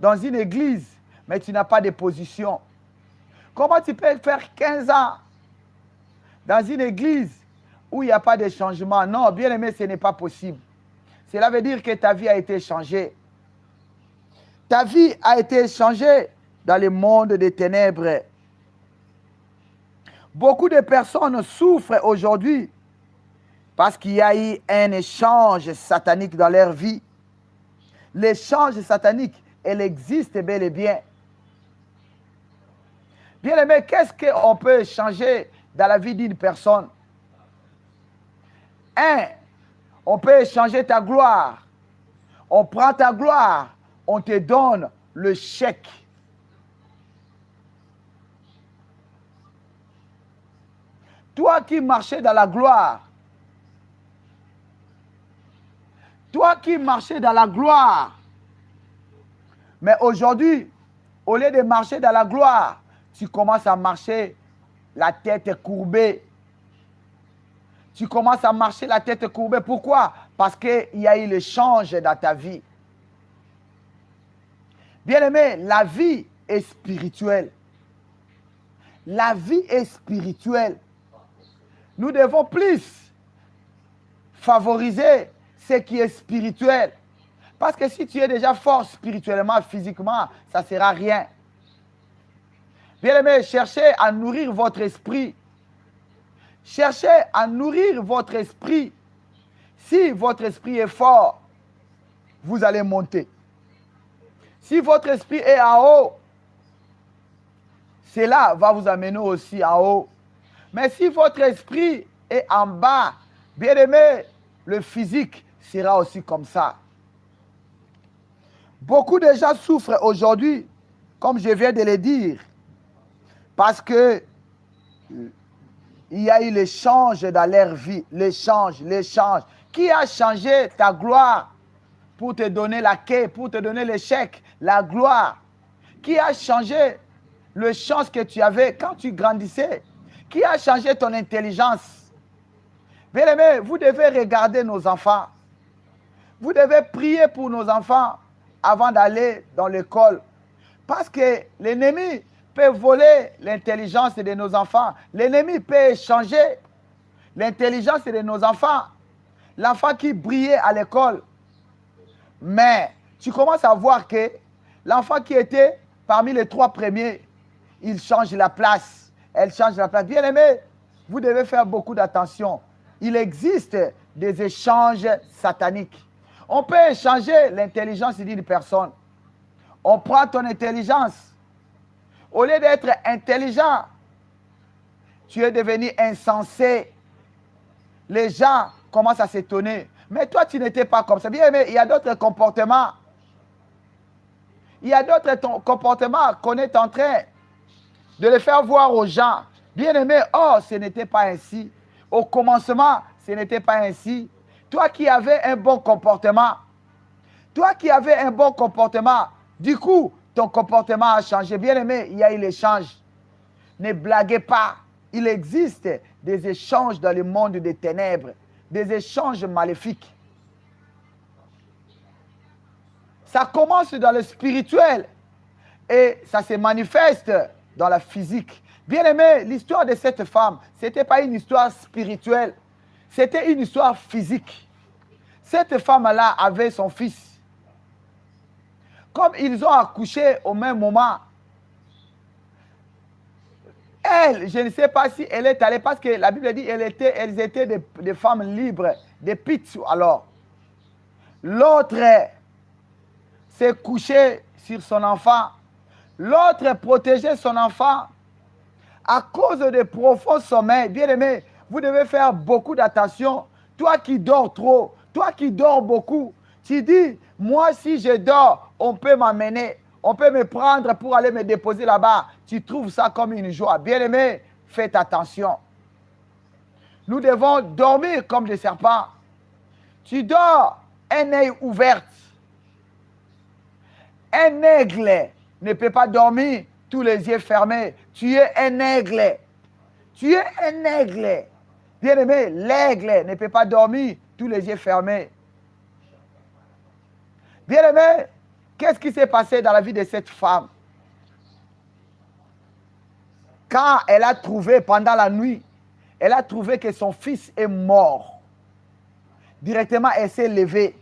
dans une église, mais tu n'as pas de position? Comment tu peux faire 15 ans dans une église où il n'y a pas de changement? Non, bien aimé, ce n'est pas possible. Cela veut dire que ta vie a été changée. Ta vie a été changée dans le monde des ténèbres. Beaucoup de personnes souffrent aujourd'hui parce qu'il y a eu un échange satanique dans leur vie. L'échange satanique, elle existe bel et bien. Bien aimé, qu'est-ce qu'on peut changer dans la vie d'une personne? On peut échanger ta gloire. On prend ta gloire, on te donne le chèque. Toi qui marchais dans la gloire, mais aujourd'hui, au lieu de marcher dans la gloire, tu commences à marcher la tête courbée. Tu commences à marcher la tête courbée. Pourquoi? Parce qu'il y a eu le change dans ta vie. Bien-aimé, la vie est spirituelle. La vie est spirituelle. Nous devons plus favoriser ce qui est spirituel. Parce que si tu es déjà fort spirituellement, physiquement, ça ne sert à rien. Bien-aimé, cherchez à nourrir votre esprit. Cherchez à nourrir votre esprit. Si votre esprit est fort, vous allez monter. Si votre esprit est en haut, cela va vous amener aussi en haut. Mais si votre esprit est en bas, bien aimé, le physique sera aussi comme ça. Beaucoup de gens souffrent aujourd'hui, comme je viens de le dire, parce que il y a eu l'échange dans leur vie. L'échange. Qui a changé ta gloire pour te donner la quai, pour te donner l'échec, la gloire? Qui a changé le chance que tu avais quand tu grandissais? Qui a changé ton intelligence? Bien aimé, vous devez regarder nos enfants. Vous devez prier pour nos enfants avant d'aller dans l'école. Parce que l'ennemi peut voler l'intelligence de nos enfants. L'ennemi peut échanger l'intelligence de nos enfants. L'enfant qui brillait à l'école. Mais tu commences à voir que l'enfant qui était parmi les 3 premiers, il change la place. Elle change la place. Bien aimé, vous devez faire beaucoup d'attention. Il existe des échanges sataniques. On peut échanger l'intelligence d'une personne. On prend ton intelligence. Au lieu d'être intelligent, tu es devenu insensé. Les gens commencent à s'étonner. Mais toi, tu n'étais pas comme ça. Bien aimé, il y a d'autres comportements. Il y a d'autres comportements qu'on est en train de les faire voir aux gens. Bien aimé, oh, ce n'était pas ainsi. Au commencement, ce n'était pas ainsi. Toi qui avais un bon comportement, du coup, ton comportement a changé. Bien aimé, il y a eu l'échange. Ne blaguez pas. Il existe des échanges dans le monde des ténèbres, des échanges maléfiques. Ça commence dans le spirituel et ça se manifeste dans la physique. Bien aimé, l'histoire de cette femme, ce n'était pas une histoire spirituelle, c'était une histoire physique. Cette femme-là avait son fils. Comme ils ont accouché au même moment, elle, je ne sais pas si elle est allée, parce que la Bible dit qu'elles étaient des femmes libres, des pites alors. L'autre s'est couché sur son enfant. L'autre protégeait son enfant à cause de profonds sommeils. Bien aimé, vous devez faire beaucoup d'attention. Toi qui dors trop, toi qui dors beaucoup, tu dis, moi si je dors, on peut m'amener, on peut me prendre pour aller me déposer là-bas. Tu trouves ça comme une joie. Bien aimé, faites attention. Nous devons dormir comme des serpents. Tu dors un œil ouvert. Un aigle ne peut pas dormir tous les yeux fermés. Tu es un aigle. Tu es un aigle. Bien-aimé, l'aigle ne peut pas dormir tous les yeux fermés. Bien-aimé, qu'est-ce qui s'est passé dans la vie de cette femme? Quand elle a trouvé pendant la nuit, elle a trouvé que son fils est mort. Directement, elle s'est levée.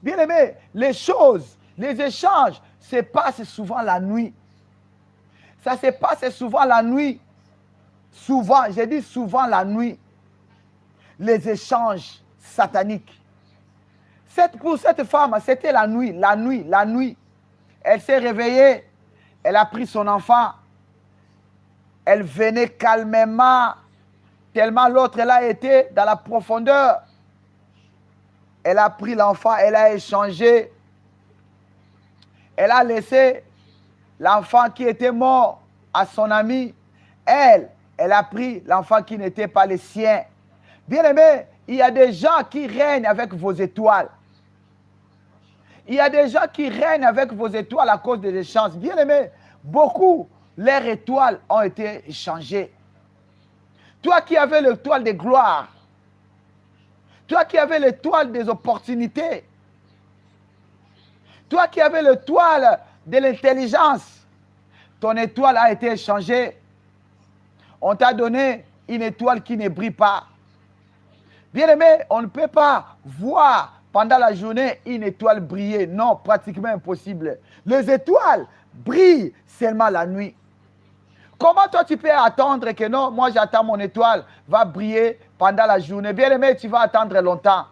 Bien-aimé, les choses, les échanges se passent souvent la nuit. Ça se passe souvent la nuit. Souvent, j'ai dit souvent la nuit. Les échanges sataniques. Pour cette femme, c'était la nuit, la nuit, la nuit. Elle s'est réveillée, elle a pris son enfant. Elle venait calmement, tellement l'autre, elle a été dans la profondeur. Elle a pris l'enfant, elle a échangé. Elle a laissé l'enfant qui était mort à son ami. Elle a pris l'enfant qui n'était pas le sien. Bien-aimé, il y a des gens qui règnent avec vos étoiles. Il y a des gens qui règnent avec vos étoiles à cause des échanges. Bien-aimé, beaucoup, leurs étoiles ont été échangées. Toi qui avais l'étoile de gloire, toi qui avais l'étoile des opportunités, toi qui avais l'étoile de l'intelligence, ton étoile a été échangée. On t'a donné une étoile qui ne brille pas. Bien-aimé, on ne peut pas voir pendant la journée une étoile briller. Non, pratiquement impossible. Les étoiles brillent seulement la nuit. Comment toi tu peux attendre que non, moi j'attends mon étoile va briller pendant la journée. Bien-aimé, tu vas attendre longtemps.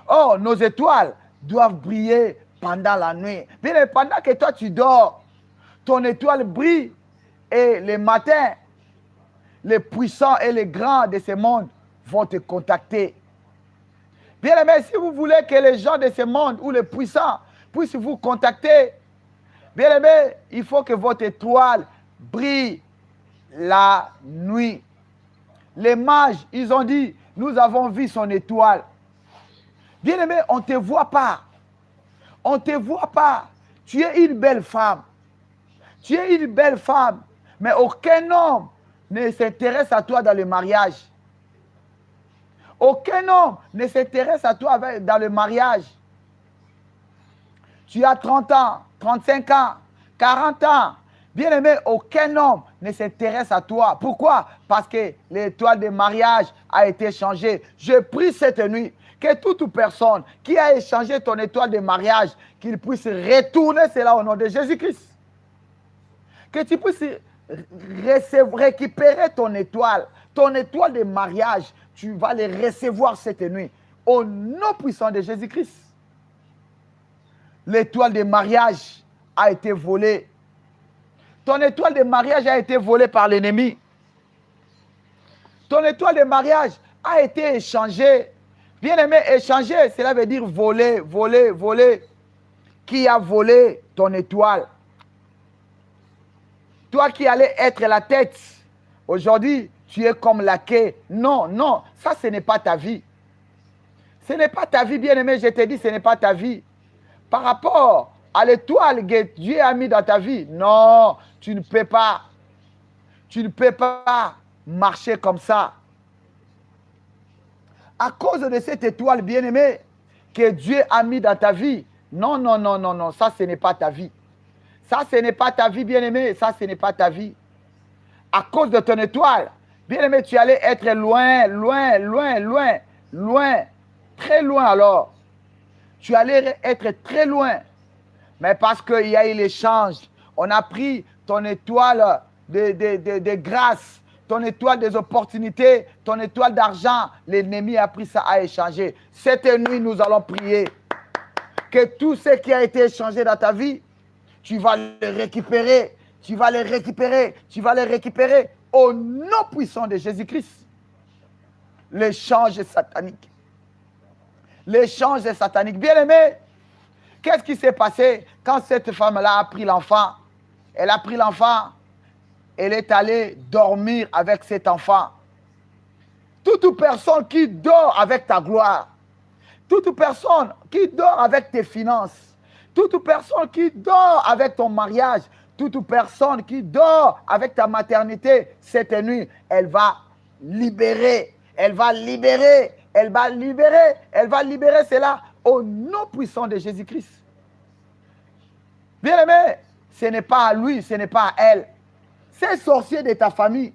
Oh, nos étoiles doivent briller pendant la nuit. Bien-aimé, pendant que toi tu dors, ton étoile brille et le matin, les puissants et les grands de ce monde vont te contacter. Bien-aimé, si vous voulez que les gens de ce monde ou les puissants puissent vous contacter, bien-aimé, il faut que votre étoile brille la nuit. Les mages, ils ont dit, nous avons vu son étoile. Bien-aimé, on ne te voit pas. On ne te voit pas. Tu es une belle femme. Tu es une belle femme. Mais aucun homme ne s'intéresse à toi dans le mariage. Aucun homme ne s'intéresse à toi dans le mariage. Tu as 30 ans, 35 ans, 40 ans. Bien-aimé, aucun homme ne s'intéresse à toi. Pourquoi? Parce que l'étoile de mariage a été changée. Je prie cette nuit que toute personne qui a échangé ton étoile de mariage, qu'il puisse retourner cela au nom de Jésus-Christ. Que tu puisses récupérer ton étoile de mariage. Tu vas les recevoir cette nuit au nom puissant de Jésus-Christ. L'étoile de mariage a été volée. Ton étoile de mariage a été volée par l'ennemi. Ton étoile de mariage a été échangée. Bien-aimé, échanger, cela veut dire voler, voler, voler. Qui a volé ton étoile? Toi qui allais être la tête, aujourd'hui, tu es comme la queue. Non, non, ça, ce n'est pas ta vie. Ce n'est pas ta vie, bien-aimé, je te dis, ce n'est pas ta vie. Par rapport à l'étoile que Dieu a mis dans ta vie, non, tu ne peux pas. Tu ne peux pas marcher comme ça. À cause de cette étoile, bien-aimé, que Dieu a mis dans ta vie, non, non, non, non, non, ça, ce n'est pas ta vie. Ça, ce n'est pas ta vie, bien-aimé, ça, ce n'est pas ta vie. À cause de ton étoile, bien-aimé, tu allais être loin, loin, loin, loin, loin, très loin alors. Tu allais être très loin. Mais parce qu'il y a eu l'échange, on a pris ton étoile de grâce, ton étoile des opportunités, ton étoile d'argent. L'ennemi a pris ça à échanger. Cette nuit, nous allons prier que tout ce qui a été échangé dans ta vie, tu vas le récupérer. Tu vas les récupérer. Tu vas les récupérer au nom puissant de Jésus-Christ. L'échange est satanique. L'échange est satanique. Bien-aimé, qu'est-ce qui s'est passé quand cette femme-là a pris l'enfant? Elle a pris l'enfant. Elle est allée dormir avec cet enfant. Toute personne qui dort avec ta gloire, toute personne qui dort avec tes finances, Toute personne qui dort avec ton mariage, toute personne qui dort avec ta maternité, cette nuit, elle va libérer, elle va libérer, elle va libérer, elle va libérer cela au nom puissant de Jésus-Christ. Bien-aimé, ce n'est pas à lui, ce n'est pas à elle. Ces sorciers de ta famille,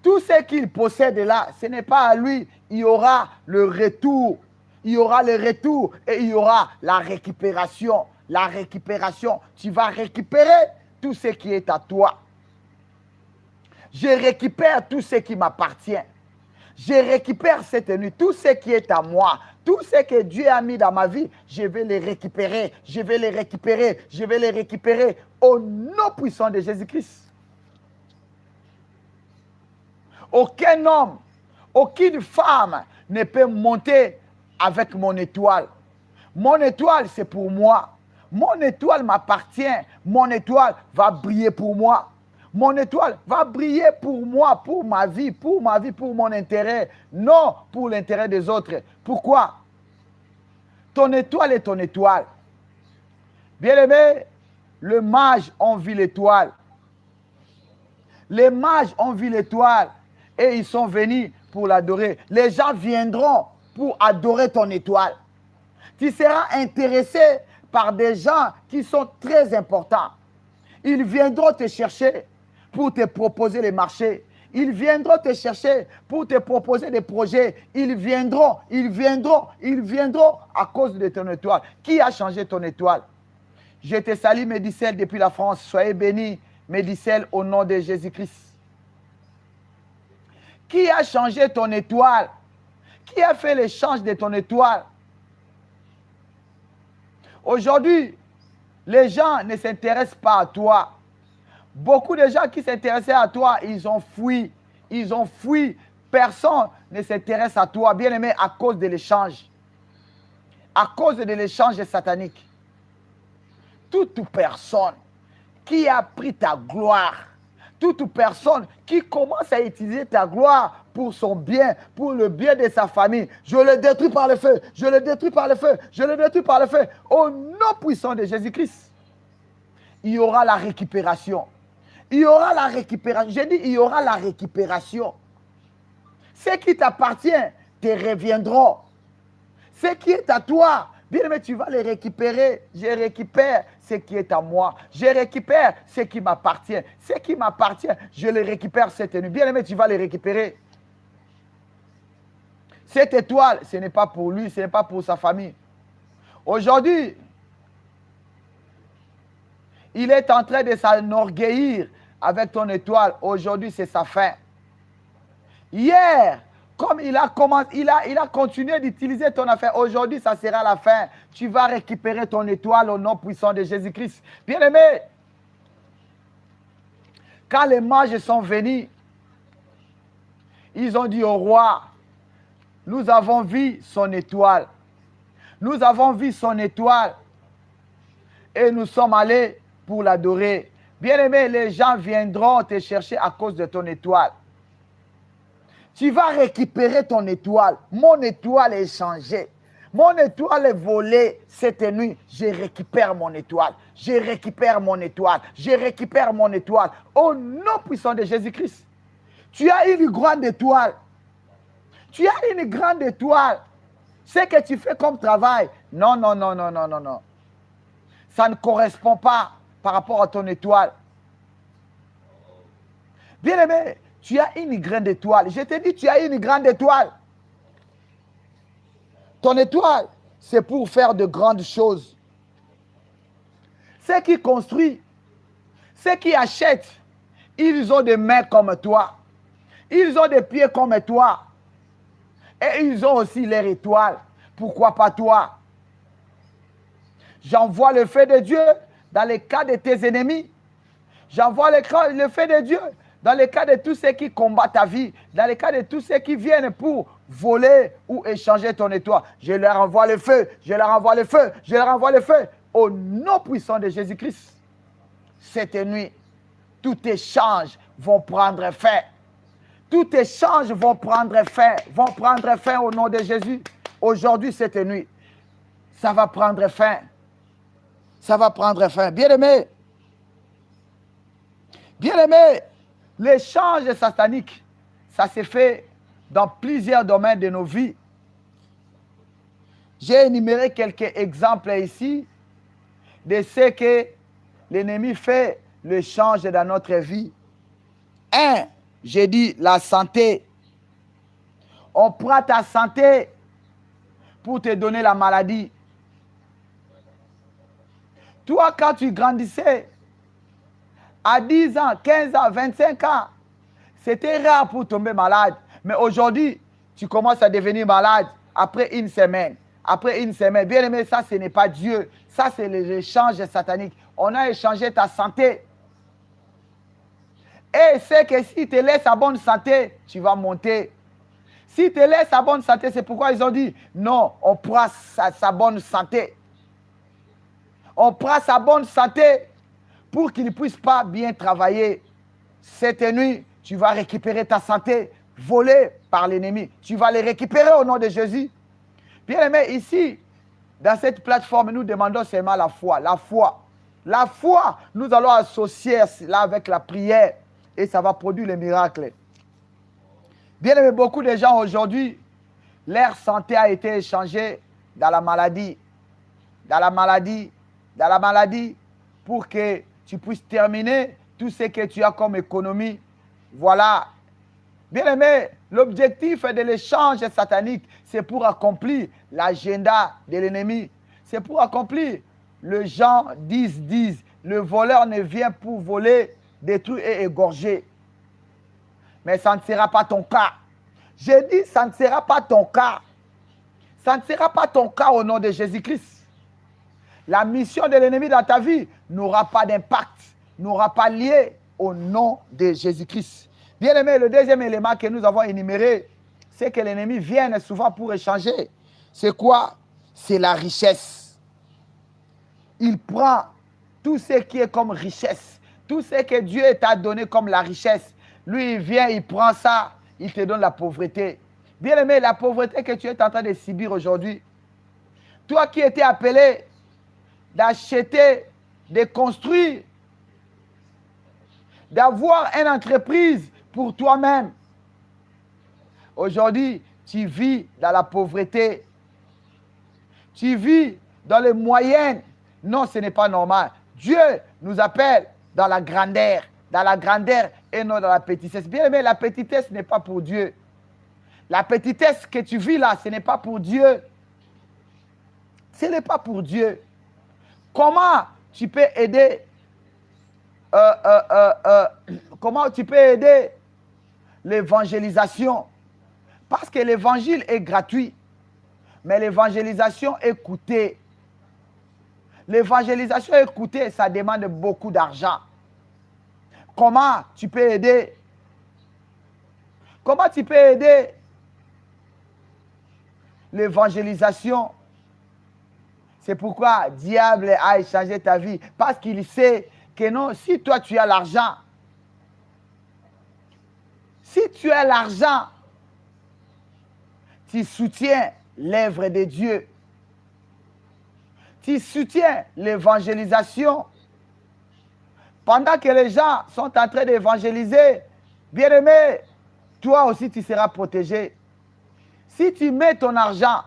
tout ce qu'ils possèdent là, ce n'est pas à lui. Il y aura le retour. Il y aura le retour et il y aura la récupération. La récupération. Tu vas récupérer tout ce qui est à toi. Je récupère tout ce qui m'appartient. Je récupère cette nuit tout ce qui est à moi. Tout ce que Dieu a mis dans ma vie, je vais les récupérer. Je vais les récupérer. Je vais les récupérer au nom puissant de Jésus-Christ. Aucun homme, aucune femme ne peut monter avec mon étoile. Mon étoile, c'est pour moi. Mon étoile m'appartient. Mon étoile va briller pour moi. Mon étoile va briller pour moi, pour ma vie, pour mon intérêt. Non pour l'intérêt des autres. Pourquoi? Ton étoile est ton étoile. Bien-aimé, le mage ont vu l'étoile. Les mages ont vu l'étoile et ils sont venus pour l'adorer. Les gens viendront pour adorer ton étoile. Tu seras intéressé par des gens qui sont très importants. Ils viendront te chercher pour te proposer les marchés. Ils viendront te chercher pour te proposer des projets. Ils viendront à cause de ton étoile. Qui a changé ton étoile? Je te salue, Médicel, depuis la France. Soyez bénis, Médicel, au nom de Jésus-Christ. Qui a changé ton étoile? Qui a fait l'échange de ton étoile? Aujourd'hui, les gens ne s'intéressent pas à toi. Beaucoup de gens qui s'intéressaient à toi, ils ont fui. Ils ont fui. Personne ne s'intéresse à toi, bien-aimé, à cause de l'échange. À cause de l'échange satanique. Toute personne qui a pris ta gloire, toute personne qui commence à utiliser ta gloire pour son bien, pour le bien de sa famille, je le détruis par le feu, je le détruis par le feu, je le détruis par le feu. Au nom puissant de Jésus-Christ, il y aura la récupération. Il y aura la récupération. J'ai dit, il y aura la récupération. Ce qui t'appartient te reviendront. Ce qui est à toi, bien aimé, tu vas les récupérer. Je récupère ce qui est à moi. Je récupère ce qui m'appartient. Ce qui m'appartient, je le récupère cette nuit. Bien aimé, tu vas les récupérer. Cette étoile, ce n'est pas pour lui, ce n'est pas pour sa famille. Aujourd'hui, il est en train de s'enorgueillir avec ton étoile. Aujourd'hui, c'est sa fin. Hier, comme il a continué d'utiliser ton affaire, aujourd'hui, ça sera la fin. Tu vas récupérer ton étoile au nom puissant de Jésus-Christ. Bien-aimé, quand les mages sont venus, ils ont dit au roi, nous avons vu son étoile. Nous avons vu son étoile et nous sommes allés pour l'adorer. Bien-aimé, les gens viendront te chercher à cause de ton étoile. Tu vas récupérer ton étoile. Mon étoile est changée. Mon étoile est volée cette nuit. Je récupère mon étoile. Je récupère mon étoile. Je récupère mon étoile. Au nom puissant de Jésus-Christ. Tu as une grande étoile. Tu as une grande étoile. Ce que tu fais comme travail, non. Ça ne correspond pas par rapport à ton étoile. Bien-aimé, tu as une grande étoile. Je te dis, tu as une grande étoile. Ton étoile, c'est pour faire de grandes choses. Ceux qui construisent, ceux qui achètent, ils ont des mains comme toi. Ils ont des pieds comme toi. Et ils ont aussi leur étoile. Pourquoi pas toi? J'envoie le feu de Dieu dans le cas de tes ennemis. J'envoie le feu de Dieu dans le cas de tous ceux qui combattent ta vie. Dans le cas de tous ceux qui viennent pour voler ou échanger ton étoile. Je leur envoie le feu. Je leur envoie le feu. Je leur envoie le feu. Au nom puissant de Jésus-Christ. Cette nuit, tout échange vont prendre fin. Tout échange vont prendre fin au nom de Jésus. Aujourd'hui, cette nuit, ça va prendre fin. ça va prendre fin. Bien-aimé, bien-aimé, l'échange satanique, ça s'est fait dans plusieurs domaines de nos vies. J'ai énuméré quelques exemples ici de ce que l'ennemi fait, le change dans notre vie. J'ai dit la santé. On prend ta santé pour te donner la maladie. Toi, quand tu grandissais, à 10 ans, 15 ans, 25 ans, c'était rare pour tomber malade. Mais aujourd'hui, tu commences à devenir malade après une semaine. Après une semaine. Bien aimé, ça, ce n'est pas Dieu. Ça, c'est l'échange satanique. On a échangé ta santé. Et c'est que si tu te laisses à bonne santé, tu vas monter. Si tu te laisses à bonne santé, c'est pourquoi ils ont dit, non, on prend sa bonne santé. On prend sa bonne santé pour qu'il ne puisse pas bien travailler. Cette nuit, tu vas récupérer ta santé volée par l'ennemi. Tu vas les récupérer au nom de Jésus. Bien aimé, ici, dans cette plateforme, nous demandons seulement la foi. La foi. La foi, nous allons associer cela avec la prière et ça va produire les miracles. Bien aimé, beaucoup de gens aujourd'hui, leur santé a été échangée dans la maladie. Dans la maladie. Dans la maladie, pour que tu puisses terminer tout ce que tu as comme économie. Voilà. Bien aimé, l'objectif de l'échange satanique, c'est pour accomplir l'agenda de l'ennemi. C'est pour accomplir le Jean 10. Le voleur ne vient pour voler, détruire et égorger. Mais ça ne sera pas ton cas. J'ai dit, ça ne sera pas ton cas. Ça ne sera pas ton cas au nom de Jésus-Christ. La mission de l'ennemi dans ta vie n'aura pas d'impact, n'aura pas lié au nom de Jésus-Christ. Bien aimé, le deuxième élément que nous avons énuméré, c'est que l'ennemi vient souvent pour échanger. C'est quoi? C'est la richesse. Il prend tout ce qui est comme richesse, tout ce que Dieu t'a donné comme la richesse. Lui, il vient, il prend ça, il te donne la pauvreté. Bien aimé, la pauvreté que tu es en train de subir aujourd'hui, toi qui étais appelé d'acheter, de construire, d'avoir une entreprise pour toi-même. Aujourd'hui, tu vis dans la pauvreté. Tu vis dans les moyennes. Non, ce n'est pas normal. Dieu nous appelle dans la grandeur et non dans la petitesse. Bien aimé, la petitesse n'est pas pour Dieu. La petitesse que tu vis là, ce n'est pas pour Dieu. Ce n'est pas pour Dieu. Comment tu peux aider comment tu peux aider l'évangélisation? Parce que l'évangile est gratuit, mais l'évangélisation est coûtée. L'évangélisation est coûtée, ça demande beaucoup d'argent. Comment tu peux aider? Comment tu peux aider l'évangélisation? C'est pourquoi le diable a échangé ta vie. Parce qu'il sait que non, si toi tu as l'argent, si tu as l'argent, tu soutiens l'œuvre de Dieu. Tu soutiens l'évangélisation. Pendant que les gens sont en train d'évangéliser, bien aimé, toi aussi tu seras protégé. Si tu mets ton argent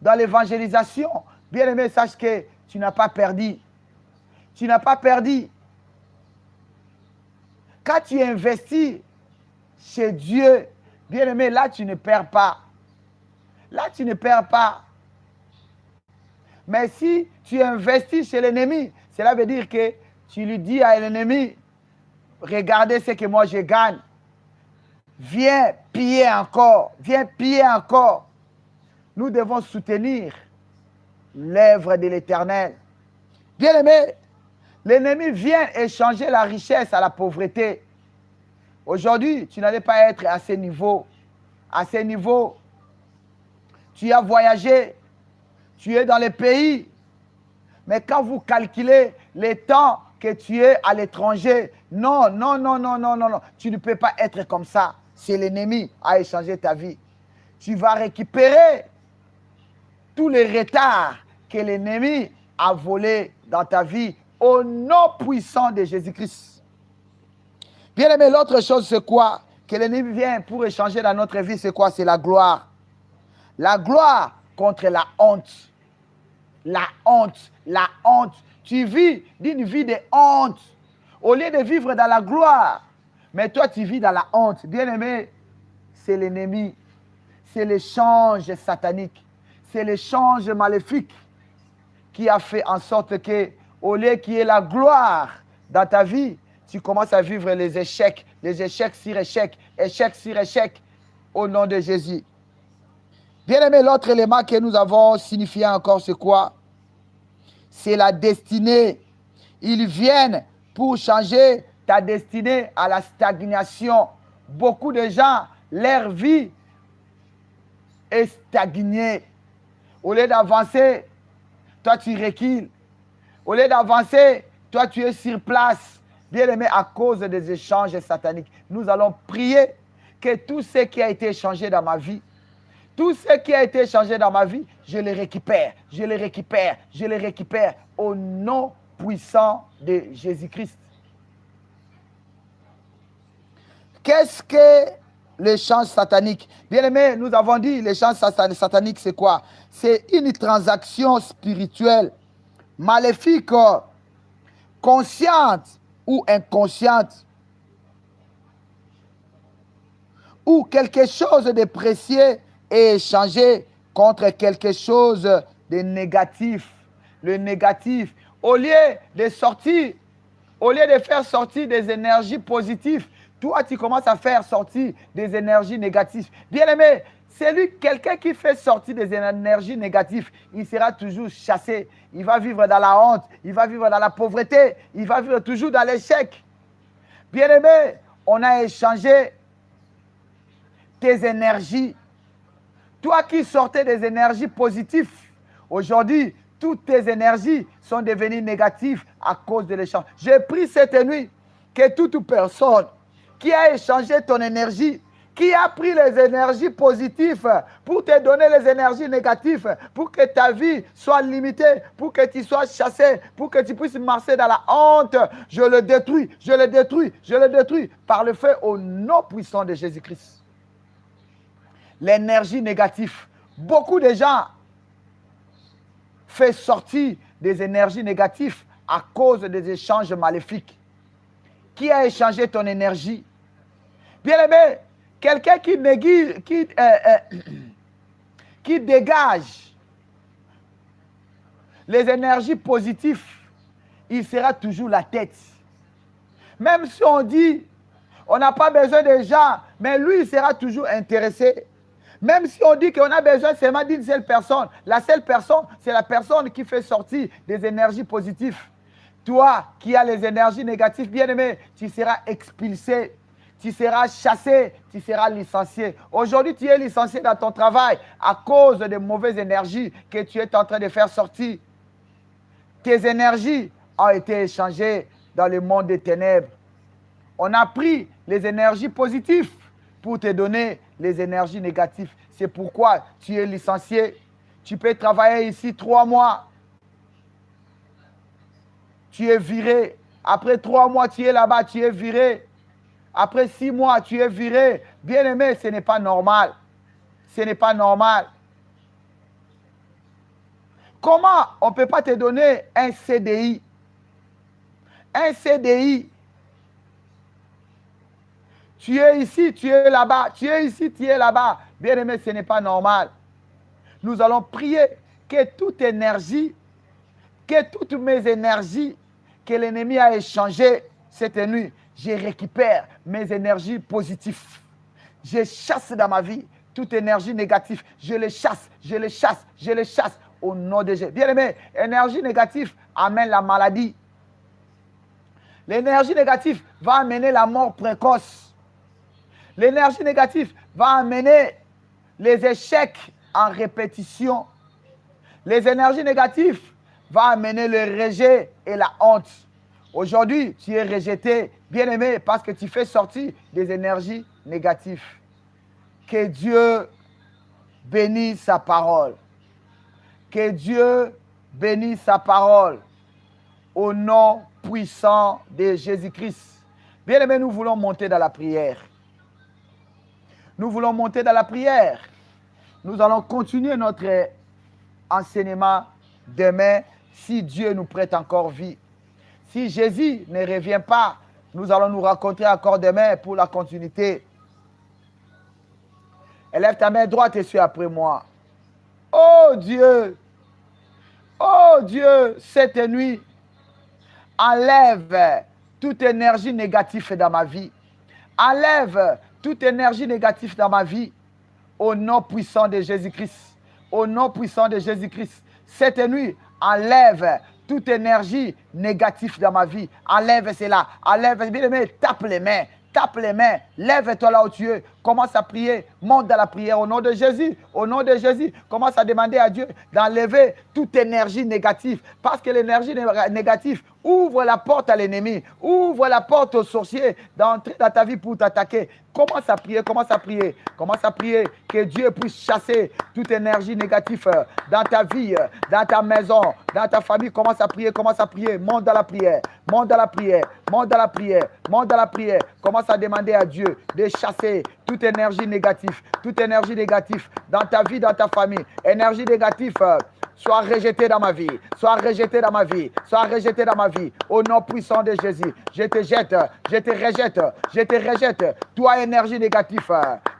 dans l'évangélisation, bien aimé, sache que tu n'as pas perdu. Tu n'as pas perdu. Quand tu investis chez Dieu, bien aimé, là tu ne perds pas. Là tu ne perds pas. Mais si tu investis chez l'ennemi, cela veut dire que tu lui dis à l'ennemi, regardez ce que moi je gagne. Viens piller encore. Viens piller encore. Nous devons soutenir l'œuvre de l'Éternel. Bien aimé, l'ennemi vient échanger la richesse à la pauvreté. Aujourd'hui, tu n'allais pas être à ce niveau. À ce niveau, tu as voyagé, tu es dans les pays. Mais quand vous calculez les temps que tu es à l'étranger, non, non, non, non, non, non, non. Tu ne peux pas être comme ça. C'est l'ennemi qui a échangé ta vie. Tu vas récupérer tous les retards que l'ennemi à voler dans ta vie au nom puissant de Jésus-Christ. Bien aimé, l'autre chose, c'est quoi? Que l'ennemi vient pour échanger dans notre vie, c'est quoi? C'est la gloire. La gloire contre la honte. La honte, la honte. Tu vis d'une vie de honte. Au lieu de vivre dans la gloire, mais toi tu vis dans la honte. Bien aimé, c'est l'ennemi. C'est l'échange satanique. C'est l'échange maléfique qui a fait en sorte que, au lieu qu'il y ait la gloire dans ta vie, tu commences à vivre les échecs sur échecs, échecs sur échecs, au nom de Jésus. Bien aimé, l'autre élément que nous avons signifié encore, c'est quoi? C'est la destinée. Ils viennent pour changer ta destinée à la stagnation. Beaucoup de gens, leur vie est stagnée. Au lieu d'avancer, toi tu recules. Au lieu d'avancer, toi tu es sur place. Bien aimé, à cause des échanges sataniques, nous allons prier que tout ce qui a été changé dans ma vie, tout ce qui a été changé dans ma vie, je le récupère, je le récupère, je le récupère au nom puissant de Jésus-Christ. Qu'est-ce que l'échange satanique? Bien aimé, nous avons dit l'échange satanique, c'est quoi? C'est une transaction spirituelle, maléfique, consciente ou inconsciente, où quelque chose de précieux est échangé contre quelque chose de négatif. Le négatif, au lieu de sortir, au lieu de faire sortir des énergies positives, toi, tu commences à faire sortir des énergies négatives. Bien aimé, c'est quelqu'un qui fait sortir des énergies négatives, il sera toujours chassé. Il va vivre dans la honte, il va vivre dans la pauvreté, il va vivre toujours dans l'échec. Bien aimé, on a échangé tes énergies. Toi qui sortais des énergies positives, aujourd'hui, toutes tes énergies sont devenues négatives à cause de l'échange. J'ai pris cette nuit que toute personne qui a échangé ton énergie, qui a pris les énergies positives pour te donner les énergies négatives, pour que ta vie soit limitée, pour que tu sois chassé, pour que tu puisses marcher dans la honte, je le détruis, je le détruis, je le détruis par le feu au nom puissant de Jésus-Christ. L'énergie négative, beaucoup de gens font sortir des énergies négatives à cause des échanges maléfiques. Qui a échangé ton énergie? Bien aimé, quelqu'un qui dégage les énergies positives, il sera toujours la tête. Même si on dit, on n'a pas besoin de gens, mais lui, il sera toujours intéressé. Même si on dit qu'on a besoin seulement d'une seule personne, la seule personne, c'est la personne qui fait sortir des énergies positives. Toi qui as les énergies négatives, bien aimé, tu seras expulsé. Tu seras chassé, tu seras licencié. Aujourd'hui, tu es licencié dans ton travail à cause des mauvaises énergies que tu es en train de faire sortir. Tes énergies ont été échangées dans le monde des ténèbres. On a pris les énergies positives pour te donner les énergies négatives. C'est pourquoi tu es licencié. Tu peux travailler ici 3 mois. Tu es viré. Après 3 mois, tu es là-bas, tu es viré. Après 6 mois, tu es viré. Bien aimé, ce n'est pas normal. Ce n'est pas normal. Comment on ne peut pas te donner un CDI? Un CDI. Tu es ici, tu es là-bas. Tu es ici, tu es là-bas. Bien aimé, ce n'est pas normal. Nous allons prier que toute énergie, que toutes mes énergies que l'ennemi a échangées cette nuit, je récupère mes énergies positives. Je chasse dans ma vie toute énergie négative. Je les chasse, je les chasse, je les chasse au nom de Jésus. Bien aimé, énergie négative amène la maladie. L'énergie négative va amener la mort précoce. L'énergie négative va amener les échecs en répétition. Les énergies négatives vont amener le rejet et la honte. Aujourd'hui, tu es rejeté, bien aimé, parce que tu fais sortir des énergies négatives. Que Dieu bénisse sa parole. Que Dieu bénis sa parole. Au nom puissant de Jésus-Christ. Bien-aimés, nous voulons monter dans la prière. Nous voulons monter dans la prière. Nous allons continuer notre enseignement demain si Dieu nous prête encore vie. Si Jésus ne revient pas, nous allons nous rencontrer encore demain pour la continuité. Élève ta main droite et suis après moi. Oh Dieu, cette nuit, enlève toute énergie négative dans ma vie. Enlève toute énergie négative dans ma vie. Au nom puissant de Jésus-Christ. Au nom puissant de Jésus-Christ. Cette nuit, enlève toute énergie négative dans ma vie. Enlève cela. Enlève. Bien-aimé, tape les mains. Tape les mains. Lève-toi là où tu es. Commence à prier. Monte dans la prière au nom de Jésus. Au nom de Jésus. Commence à demander à Dieu d'enlever toute énergie négative. Parce que l'énergie négative ouvre la porte à l'ennemi. Ouvre la porte aux sorciers d'entrer dans ta vie pour t'attaquer. Commence à prier, commence à prier. Commence à prier que Dieu puisse chasser toute énergie négative dans ta vie, dans ta maison, dans ta famille. Commence à prier, commence à prier. Monte dans la prière, monte dans la prière, monte dans la prière, monte dans la prière. Commence à demander à Dieu de chasser toute énergie négative dans ta vie, dans ta famille. Énergie négative, sois rejeté dans ma vie, sois rejeté dans ma vie, sois rejeté dans ma vie. Au nom puissant de Jésus, je te jette, je te rejette, je te rejette. Toi, énergie négative,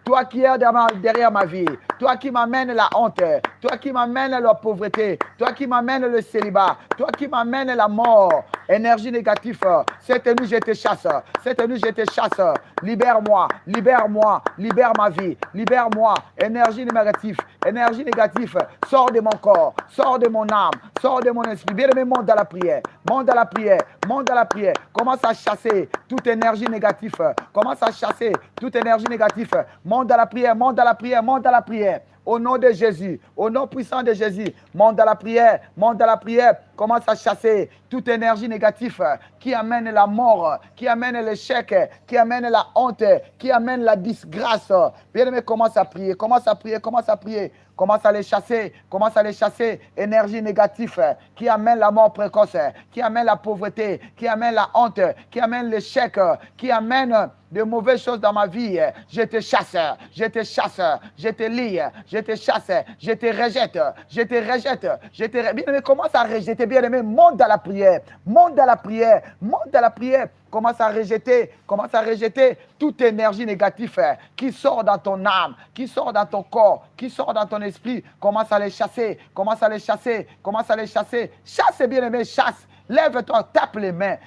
toi qui es derrière ma vie, toi qui m'amènes la honte, toi qui m'amènes la pauvreté, toi qui m'amènes le célibat, toi qui m'amènes la mort. Énergie négative, cette nuit je te chasse, cette nuit je te chasse. Libère-moi, libère-moi, libère ma vie, libère-moi. Énergie négative, sors de mon corps, sors de mon âme, sors de mon esprit. Bien-aimé, monte dans la prière, monte dans la prière, monte dans la prière. Commence à chasser toute énergie négative, commence à chasser toute énergie négative. Monte dans la prière, monte dans la prière, monte dans la prière. Au nom de Jésus, au nom puissant de Jésus, monte dans la prière, monte dans la prière. Commence à chasser toute énergie négative qui amène la mort, qui amène l'échec, qui amène la honte, qui amène la disgrâce. Bien-aimé, commence à prier, commence à prier, commence à prier. Commence à les chasser, énergie négative qui amène la mort précoce, qui amène la pauvreté, qui amène la honte, qui amène l'échec, qui amène de mauvaises choses dans ma vie. Je te chasse, je te chasse, je te lie, je te chasse, je te rejette, je te rejette, je te rejette. Bien-aimé, commence à rejeter, bien-aimé, monte dans la prière, monte dans la prière, monte dans la prière. Commence à rejeter toute énergie négative qui sort dans ton âme, qui sort dans ton corps, qui sort dans ton esprit. Commence à les chasser, commence à les chasser, commence à les chasser. Chasse, bien-aimé, chasse. Lève-toi, tape les mains,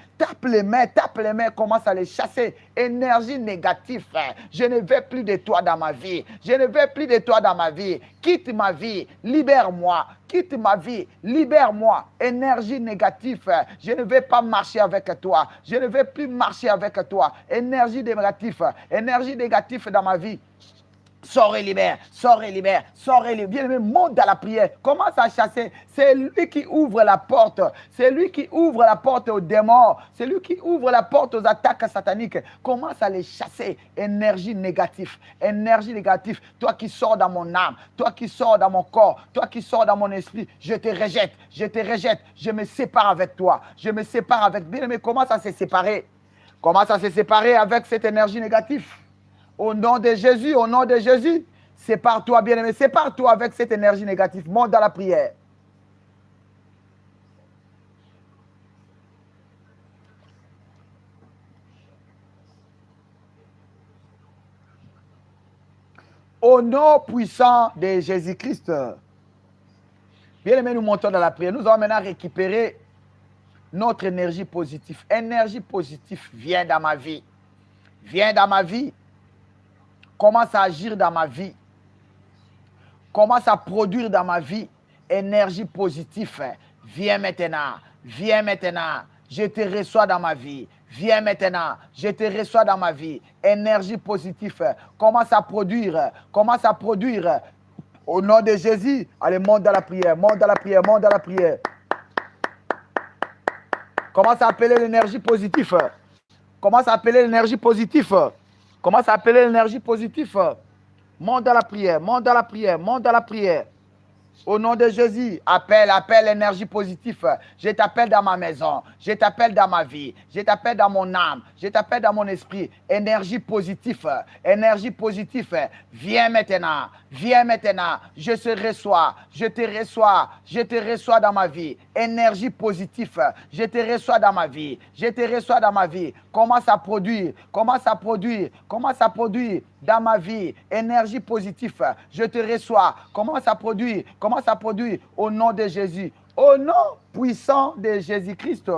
commence à les chasser. Énergie négative, je ne veux plus de toi dans ma vie, je ne veux plus de toi dans ma vie. Quitte ma vie, libère-moi, quitte ma vie, libère-moi. Énergie négative, je ne veux pas marcher avec toi, je ne veux plus marcher avec toi. Énergie négative dans ma vie. Sors et libère, sors et libère, sors et libère. Bien-aimé, monte dans la prière. Commence à chasser. C'est lui qui ouvre la porte. C'est lui qui ouvre la porte aux démons. C'est lui qui ouvre la porte aux attaques sataniques. Commence à les chasser. Énergie négative. Énergie négative. Toi qui sors dans mon âme. Toi qui sors dans mon corps. Toi qui sors dans mon esprit. Je te rejette. Je te rejette. Je me sépare avec toi. Je me sépare avec. Bien-aimé, commence à se séparer. Commence à se séparer avec cette énergie négative. Au nom de Jésus, au nom de Jésus, sépare-toi, bien-aimé, sépare-toi avec cette énergie négative. Monte dans la prière. Au nom puissant de Jésus-Christ. Bien-aimé, nous montons dans la prière. Nous allons maintenant récupérer notre énergie positive. Énergie positive, viens dans ma vie. Viens dans ma vie. Commence à agir dans ma vie. Commence à produire dans ma vie. Énergie positive. Viens maintenant. Viens maintenant. Je te reçois dans ma vie. Viens maintenant. Je te reçois dans ma vie. Énergie positive. Commence à produire. Commence à produire. Au nom de Jésus. Allez, monte dans la prière. Monte dans la prière. Monte dans la prière. Commence à appeler l'énergie positive. Commence à appeler l'énergie positive. Commence à appeler l'énergie positive. Monte dans la prière, monte dans la prière, monte dans la prière. Au nom de Jésus, appelle l'énergie positive. Je t'appelle dans ma maison, je t'appelle dans ma vie, je t'appelle dans mon âme, je t'appelle dans mon esprit. Énergie positive, viens maintenant, je te reçois dans ma vie. Énergie positive, je te reçois dans ma vie, Commence à produire dans ma vie. Énergie positive, je te reçois. Commence à produire au nom de Jésus. Au nom puissant de Jésus-Christ.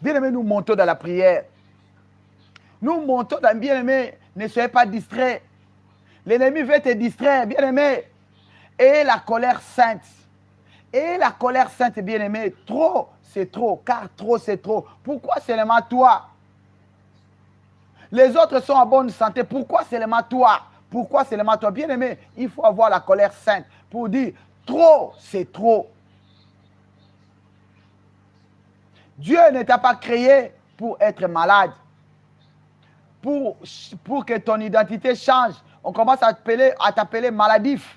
Bien-aimés, nous montons dans la prière. Bien-aimés, ne soyez pas distraits. L'ennemi veut te distraire, bien-aimé. Et la colère sainte. Bien-aimé, trop, c'est trop. Car trop, c'est trop. Pourquoi seulement toi? Les autres sont en bonne santé. Pourquoi seulement toi? Bien-aimé, il faut avoir la colère sainte pour dire trop, c'est trop. Dieu ne t'a pas créé pour être malade. Pour que ton identité change. On commence à t'appeler maladif.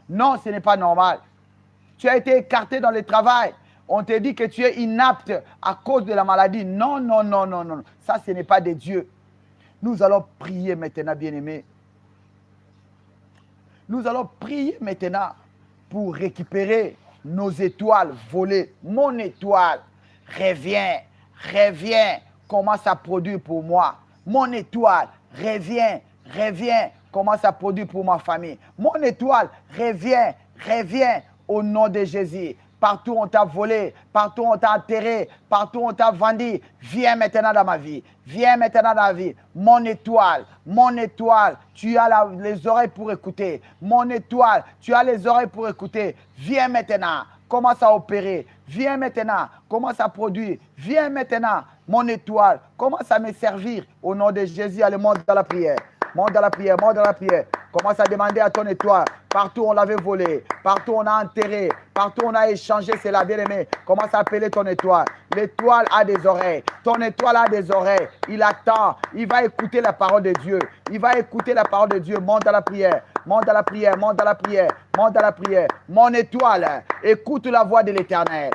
Non, ce n'est pas normal. Tu as été écarté dans le travail. On te dit que tu es inapte à cause de la maladie. Non. Ça, ce n'est pas de Dieu. Nous allons prier maintenant, bien-aimés. Nous allons prier maintenant pour récupérer nos étoiles volées. Mon étoile, reviens, commence à produire pour moi. Mon étoile, reviens, commence à produire pour ma famille. Mon étoile, reviens, au nom de Jésus. Partout où on t'a volé, partout où on t'a enterré, partout où on t'a vendu, viens maintenant dans ma vie. Mon étoile, tu as les oreilles pour écouter. Mon étoile, tu as les oreilles pour écouter. Viens maintenant, commence à opérer. Viens maintenant, commence à produire. Viens maintenant, mon étoile, commence à me servir. Au nom de Jésus, allez, monte dans la prière. Commence à demander à ton étoile. Partout on l'avait volé, partout on a enterré, partout on a échangé, c'est la bien-aimée. Commence à appeler ton étoile. L'étoile a des oreilles. Ton étoile a des oreilles. Il attend. Il va écouter la parole de Dieu. Monte dans la prière. Mon étoile, écoute la voix de l'Éternel.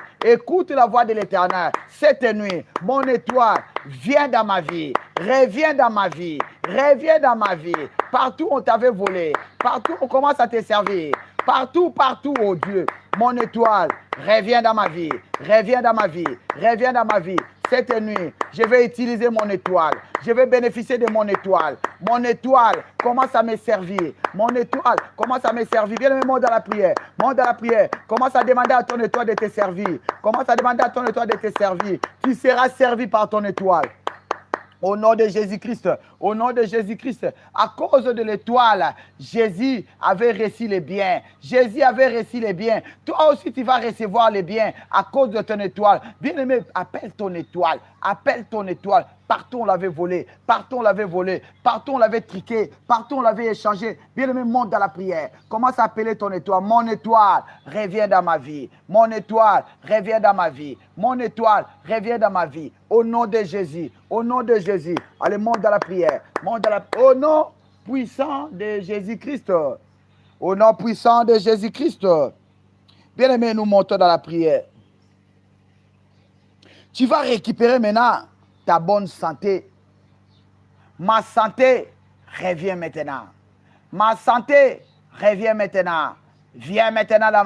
Cette nuit, mon étoile, viens dans ma vie. Reviens dans ma vie. Partout on t'avait volé. Partout on commence à te servir. Partout, oh Dieu. Mon étoile, reviens dans ma vie. Cette nuit, je vais utiliser mon étoile. Je vais bénéficier de mon étoile. Mon étoile commence à me servir. Viens, monte dans la prière. Commence à demander à ton étoile de te servir. Tu seras servi par ton étoile. Au nom de Jésus-Christ, à cause de l'étoile, Jésus avait reçu les biens. Toi aussi, tu vas recevoir les biens à cause de ton étoile. Bien-aimé, appelle ton étoile. Partout on l'avait volé, partout on l'avait triqué, partout on l'avait échangé. Bien-aimé, monte dans la prière. Commence à appeler ton étoile. Mon étoile, reviens dans ma vie. Au nom de Jésus. Allez, monte dans la prière. Au nom puissant de Jésus-Christ. Bien-aimé, nous montons dans la prière. Tu vas récupérer maintenant ta bonne santé. Ma santé revient maintenant. Viens maintenant dans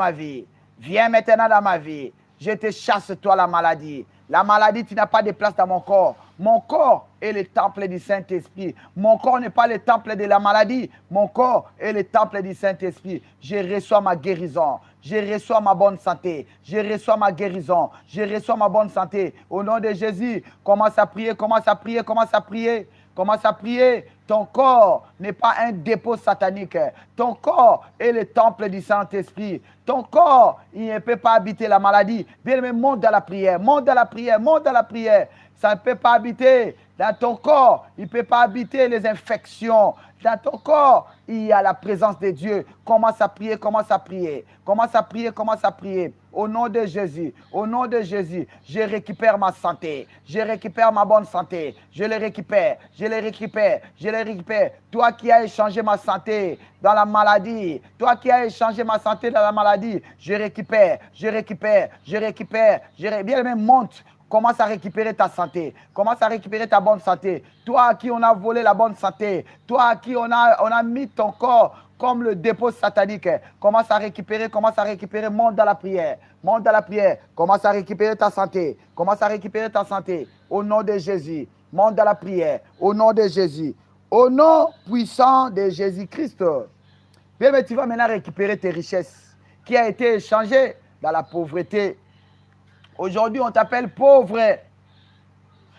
ma vie. Je te chasse, toi, la maladie. La maladie, tu n'as pas de place dans mon corps. Mon corps est le temple du Saint-Esprit. Mon corps n'est pas le temple de la maladie. Mon corps est le temple du Saint-Esprit. Je reçois ma guérison. Je reçois ma bonne santé. Au nom de Jésus, commence à prier. Ton corps n'est pas un dépôt satanique. Ton corps est le temple du Saint-Esprit. Ton corps, il ne peut pas habiter la maladie. Bien, mais monte dans la prière. Ça ne peut pas habiter Dans ton corps, il ne peut pas habiter les infections. Dans ton corps, il y a la présence de Dieu. Commence à prier, commence à prier. Commence à prier, commence à prier. Au nom de Jésus, au nom de Jésus, je récupère ma santé. Je récupère ma bonne santé. Je le récupère, je le récupère, je le récupère. Toi qui as échangé ma santé dans la maladie, toi qui as échangé ma santé dans la maladie, je récupère, je récupère, je récupère. Bien même monte. Commence à récupérer ta santé. Commence à récupérer ta bonne santé. Toi à qui on a volé la bonne santé. Toi à qui on a mis ton corps comme le dépôt satanique. Commence à récupérer, monte dans la prière. Monte dans la prière. Commence à récupérer ta santé. Commence à récupérer ta santé. Au nom de Jésus. Monte dans la prière. Au nom de Jésus. Au nom puissant de Jésus-Christ. Bien, mais tu vas maintenant récupérer tes richesses qui a été échangées dans la pauvreté. Aujourd'hui, on t'appelle pauvre.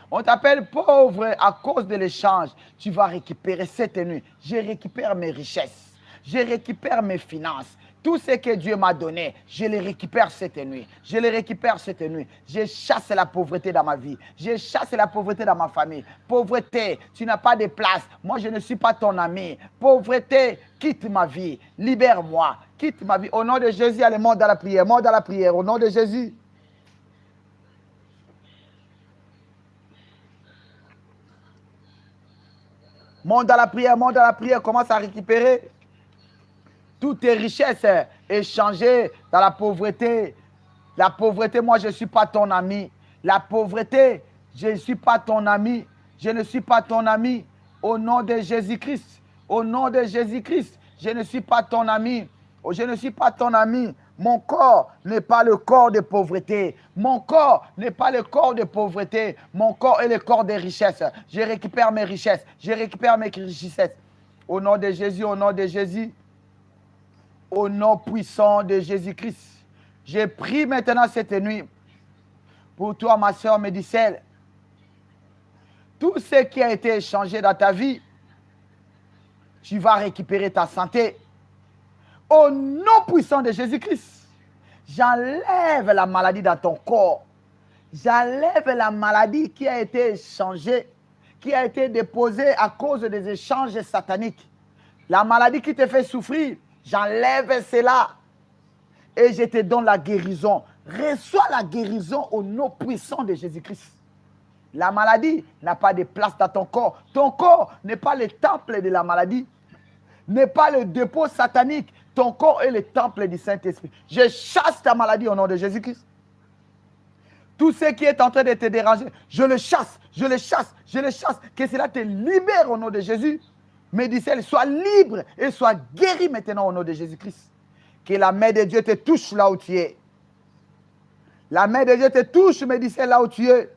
On t'appelle pauvre à cause de l'échange. Tu vas récupérer cette nuit. Je récupère mes richesses. Je récupère mes finances. Tout ce que Dieu m'a donné, je les récupère cette nuit. Je les récupère cette nuit. Je chasse la pauvreté dans ma vie. Je chasse la pauvreté dans ma famille. Pauvreté, tu n'as pas de place. Moi, je ne suis pas ton ami. Pauvreté, quitte ma vie. Libère-moi. Quitte ma vie. Au nom de Jésus, allez, monte dans la prière. Monte dans la prière. Au nom de Jésus. Monte dans la prière, commence à récupérer toutes tes richesses échangées dans la pauvreté. La pauvreté, moi, je ne suis pas ton ami. La pauvreté, je ne suis pas ton ami. Je ne suis pas ton ami. Au nom de Jésus-Christ. Au nom de Jésus-Christ, je ne suis pas ton ami. Je ne suis pas ton ami. Mon corps n'est pas le corps de pauvreté. Mon corps n'est pas le corps de pauvreté. Mon corps est le corps des richesses. Je récupère mes richesses. Je récupère mes richesses. Au nom de Jésus, au nom de Jésus. Au nom puissant de Jésus-Christ. Je prie maintenant cette nuit pour toi, ma soeur Médicelle. Tout ce qui a été échangé dans ta vie, tu vas récupérer ta santé. Au nom puissant de Jésus-Christ, j'enlève la maladie dans ton corps. J'enlève la maladie qui a été échangée, qui a été déposée à cause des échanges sataniques. La maladie qui te fait souffrir, j'enlève cela. Et je te donne la guérison. Reçois la guérison au nom puissant de Jésus-Christ. La maladie n'a pas de place dans ton corps. Ton corps n'est pas le temple de la maladie, n'est pas le dépôt satanique. Ton corps est le temple du Saint-Esprit. Je chasse ta maladie au nom de Jésus-Christ. Tout ce qui est en train de te déranger, je le chasse, je le chasse, je le chasse. Que cela te libère au nom de Jésus. Médicelle, sois libre et sois guéri maintenant au nom de Jésus-Christ. Que la main de Dieu te touche là où tu es. La main de Dieu te touche, Médicelle, là où tu es.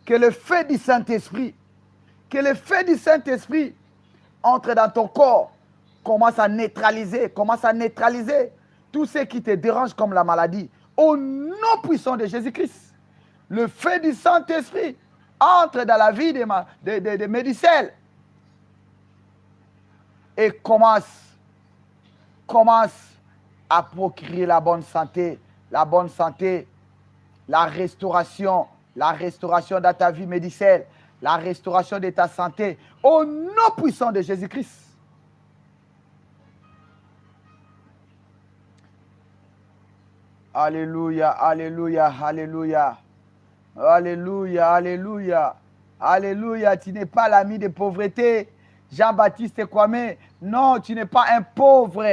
Que le feu du Saint-Esprit, entre dans ton corps. Commence à neutraliser tout ce qui te dérange comme la maladie. Au nom puissant de Jésus-Christ, le feu du Saint-Esprit entre dans la vie de Médicelle et commence à procurer la bonne santé, la restauration dans ta vie, Médicelle, la restauration de ta santé, au nom puissant de Jésus-Christ. Alléluia, alléluia, alléluia. Alléluia, alléluia. Alléluia, tu n'es pas l'ami de pauvreté. Jean-Baptiste Kwame, non, tu n'es pas un pauvre.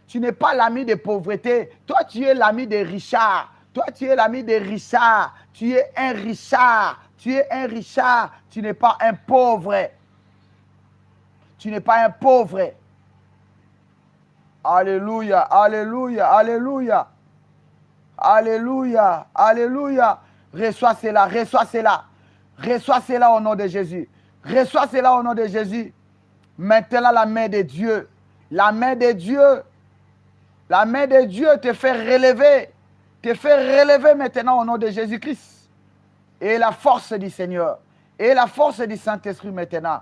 Tu n'es pas l'ami de pauvreté. Toi, tu es l'ami de Richard. Toi, tu es l'ami de Richard. Tu es un Richard. Tu es un Richard. Tu n'es pas un pauvre. Tu n'es pas un pauvre. Alléluia, alléluia, alléluia. Alléluia, alléluia. Reçois cela, reçois cela. Reçois cela au nom de Jésus. Reçois cela au nom de Jésus. Maintenant, la main de Dieu. La main de Dieu. La main de Dieu te fait relever. Te fait relever maintenant au nom de Jésus-Christ. Et la force du Seigneur. Et la force du Saint-Esprit maintenant.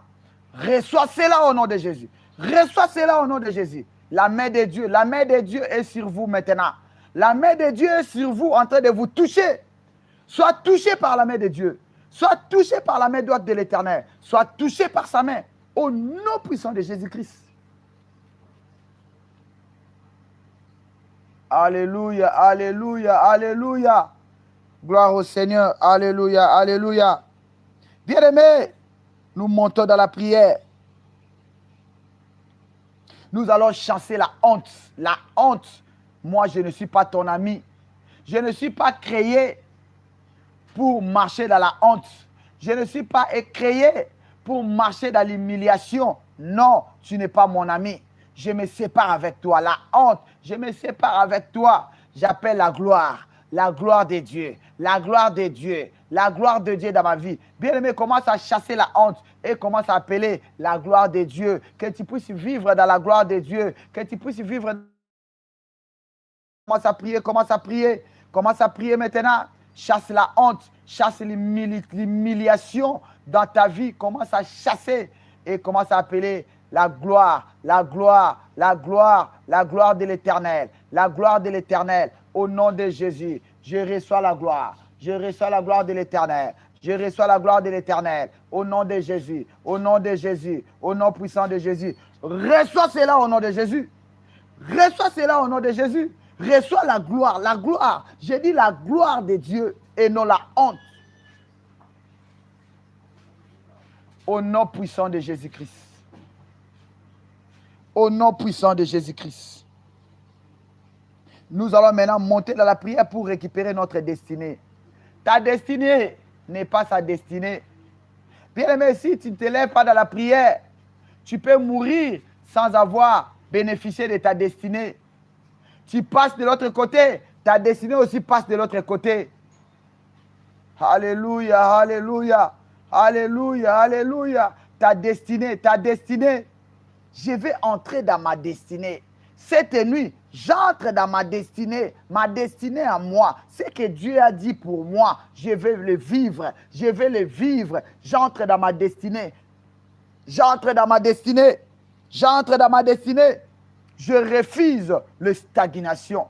Reçois cela au nom de Jésus. Reçois cela au nom de Jésus. La main de Dieu. La main de Dieu est sur vous maintenant. La main de Dieu est sur vous en train de vous toucher. Sois touché par la main de Dieu. Sois touché par la main droite de l'Éternel. Sois touché par sa main. Au nom puissant de Jésus-Christ. Alléluia, alléluia, alléluia. Gloire au Seigneur. Alléluia, alléluia. Bien-aimés, nous montons dans la prière. Nous allons chasser la honte. La honte. Moi, je ne suis pas ton ami. Je ne suis pas créé pour marcher dans la honte. Je ne suis pas créé pour marcher dans l'humiliation. Non, tu n'es pas mon ami. Je me sépare avec toi. La honte, je me sépare avec toi. J'appelle la gloire de Dieu, la gloire de Dieu, la gloire de Dieu dans ma vie. Bien-aimé, commence à chasser la honte et commence à appeler la gloire de Dieu. Que tu puisses vivre dans la gloire de Dieu. Que tu puisses vivre. Commence à prier, commence à prier. Commence à prier maintenant. Chasse la honte, chasse l'humiliation dans ta vie. Commence à chasser et commence à appeler la gloire, la gloire, la gloire, la gloire de l'Éternel. La gloire de l'Éternel. Au nom de Jésus, je reçois la gloire. Je reçois la gloire de l'Éternel. Je reçois la gloire de l'Éternel. Au nom de Jésus, au nom de Jésus, au nom puissant de Jésus. Reçois cela au nom de Jésus. Reçois cela au nom de Jésus. Reçois la gloire, la gloire. J'ai dit la gloire de Dieu et non la honte. Au nom puissant de Jésus-Christ. Au nom puissant de Jésus-Christ. Nous allons maintenant monter dans la prière pour récupérer notre destinée. Ta destinée n'est pas sa destinée. Bien-aimé, si tu ne te lèves pas dans la prière, tu peux mourir sans avoir bénéficié de ta destinée. Tu passes de l'autre côté, ta destinée aussi passe de l'autre côté. Alléluia, alléluia, alléluia, alléluia. Ta destinée, je vais entrer dans ma destinée. Cette nuit, j'entre dans ma destinée à moi. Ce que Dieu a dit pour moi, je vais le vivre, je vais le vivre. J'entre dans ma destinée. J'entre dans ma destinée. J'entre dans ma destinée. Je refuse la stagnation.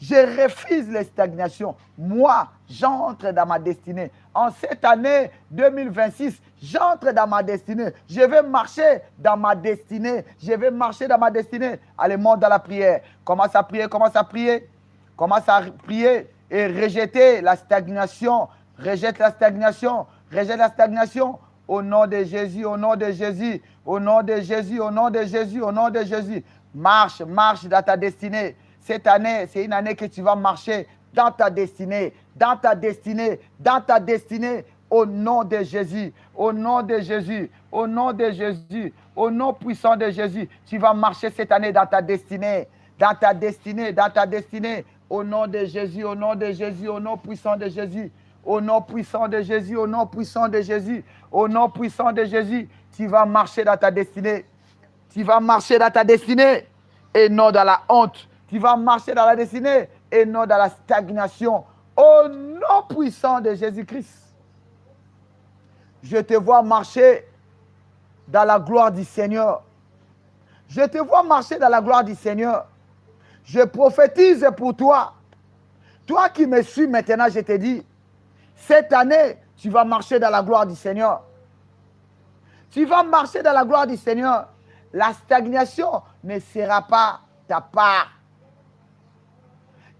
Je refuse la stagnation. Moi, j'entre dans ma destinée. En cette année 2026, j'entre dans ma destinée. Je vais marcher dans ma destinée. Je vais marcher dans ma destinée. Allez, monte dans la prière. Commence à prier, commence à prier. Commence à prier et rejeter la stagnation. Rejette la stagnation. Rejette la stagnation. Au nom de Jésus, au nom de Jésus, au nom de Jésus, au nom de Jésus, au nom de Jésus. Marche, marche dans ta destinée. Cette année, c'est une année que tu vas marcher dans ta destinée, dans ta destinée, dans ta destinée, au nom de Jésus, au nom de Jésus, au nom de Jésus, au nom puissant de Jésus. Tu vas marcher cette année dans ta destinée, dans ta destinée, dans ta destinée, au nom de Jésus, au nom de Jésus, au nom puissant de Jésus, au nom puissant de Jésus, au nom puissant de Jésus, au nom puissant de Jésus. Tu vas marcher dans ta destinée. Tu vas marcher dans ta destinée et non dans la honte. Tu vas marcher dans la destinée et non dans la stagnation. Au nom puissant de Jésus-Christ. Je te vois marcher dans la gloire du Seigneur. Je te vois marcher dans la gloire du Seigneur. Je prophétise pour toi. Toi qui me suis maintenant, je te dis, cette année, tu vas marcher dans la gloire du Seigneur. Tu vas marcher dans la gloire du Seigneur. La stagnation ne sera pas ta part.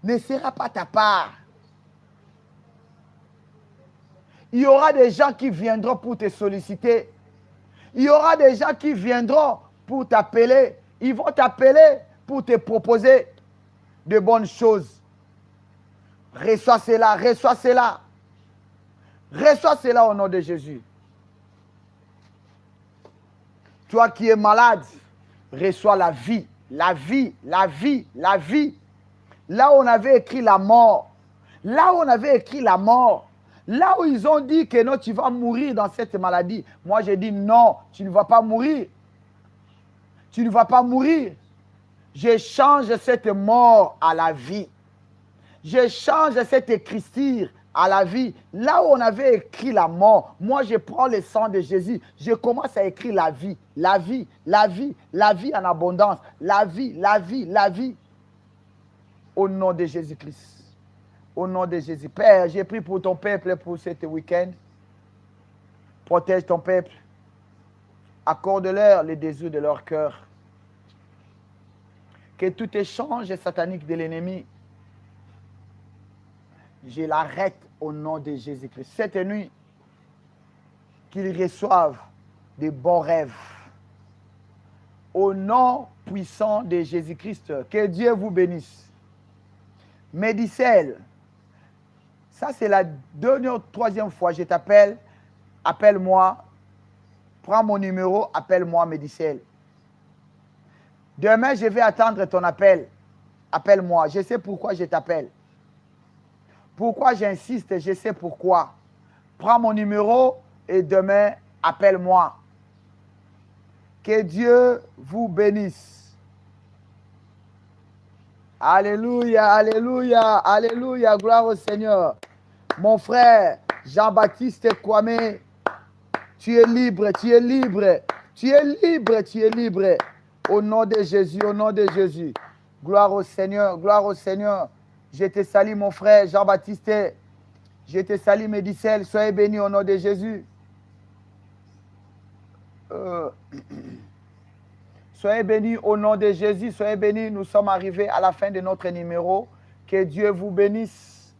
Ne sera pas ta part. Il y aura des gens qui viendront pour te solliciter. Il y aura des gens qui viendront pour t'appeler. Ils vont t'appeler pour te proposer de bonnes choses. Reçois cela, reçois cela. Reçois cela au nom de Jésus. Toi qui es malade, reçois la vie, la vie, la vie, la vie. Là où on avait écrit la mort, là où on avait écrit la mort, là où ils ont dit que non, tu vas mourir dans cette maladie. Moi, j'ai dit non, tu ne vas pas mourir. Tu ne vas pas mourir. Je change cette mort à la vie. Je change cette écriture à la vie. Là où on avait écrit la mort, moi je prends le sang de Jésus, je commence à écrire la vie, la vie, la vie, la vie en abondance, la vie, la vie, la vie. Au nom de Jésus-Christ. Au nom de Jésus. Père, j'ai pris pour ton peuple pour cet week-end. Protège ton peuple. Accorde-leur les désirs de leur cœur. Que tout échange satanique de l'ennemi, je l'arrête au nom de Jésus-Christ. Cette nuit, qu'ils reçoivent de bons rêves. Au nom puissant de Jésus-Christ, que Dieu vous bénisse. Médicel, ça c'est la troisième fois, je t'appelle, appelle-moi, prends mon numéro, appelle-moi Médicel. Demain, je vais attendre ton appel. Appelle-moi, je sais pourquoi je t'appelle. Pourquoi j'insiste, je sais pourquoi. Prends mon numéro et demain, appelle-moi. Que Dieu vous bénisse. Alléluia, alléluia, alléluia, gloire au Seigneur. Mon frère Jean-Baptiste Kwame, tu es libre, tu es libre, tu es libre, tu es libre. Au nom de Jésus, au nom de Jésus. Gloire au Seigneur, gloire au Seigneur. Je te salue mon frère Jean-Baptiste. Je te salue Médicel, soyez bénis au nom de Jésus. Soyez bénis au nom de Jésus, soyez bénis. Nous sommes arrivés à la fin de notre numéro. Que Dieu vous bénisse.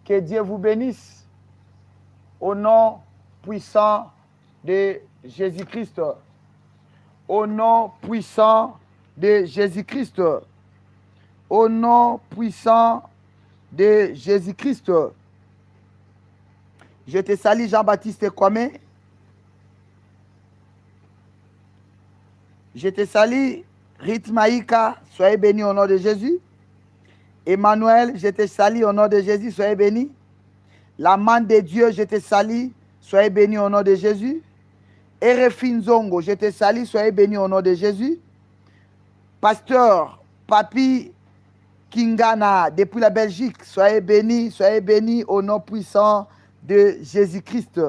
Que Dieu vous bénisse. Au nom puissant de Jésus-Christ. Au nom puissant de Jésus-Christ. Au nom puissant de Jésus-Christ. Je te salue Jean-Baptiste Kwame. Je te salue, Ritmaïka, soyez béni au nom de Jésus. Emmanuel, je te salue au nom de Jésus, soyez béni. La main de Dieu, je te salue, soyez béni au nom de Jésus. Erefin Zongo, je te salue, soyez béni au nom de Jésus. Pasteur Papi Kingana, depuis la Belgique, soyez béni au nom puissant de Jésus-Christ.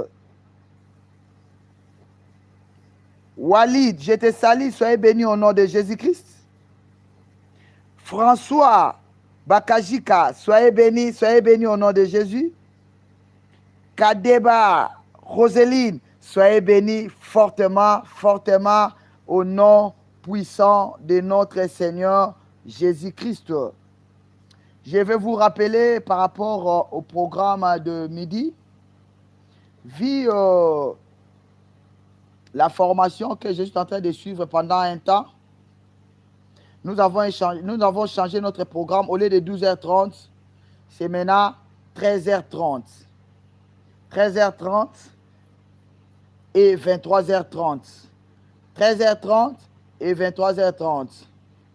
Walid, je te salue, soyez béni au nom de Jésus-Christ. François Bakajika, soyez béni au nom de Jésus. Kadeba Roseline, soyez béni fortement, fortement au nom puissant de notre Seigneur Jésus-Christ. Je vais vous rappeler par rapport au programme de midi, vu la formation que je suis en train de suivre pendant un temps. Nous avons changé notre programme. Au lieu de 12h30, c'est maintenant 13h30. 13h30 et 23h30. 13h30 et 23h30.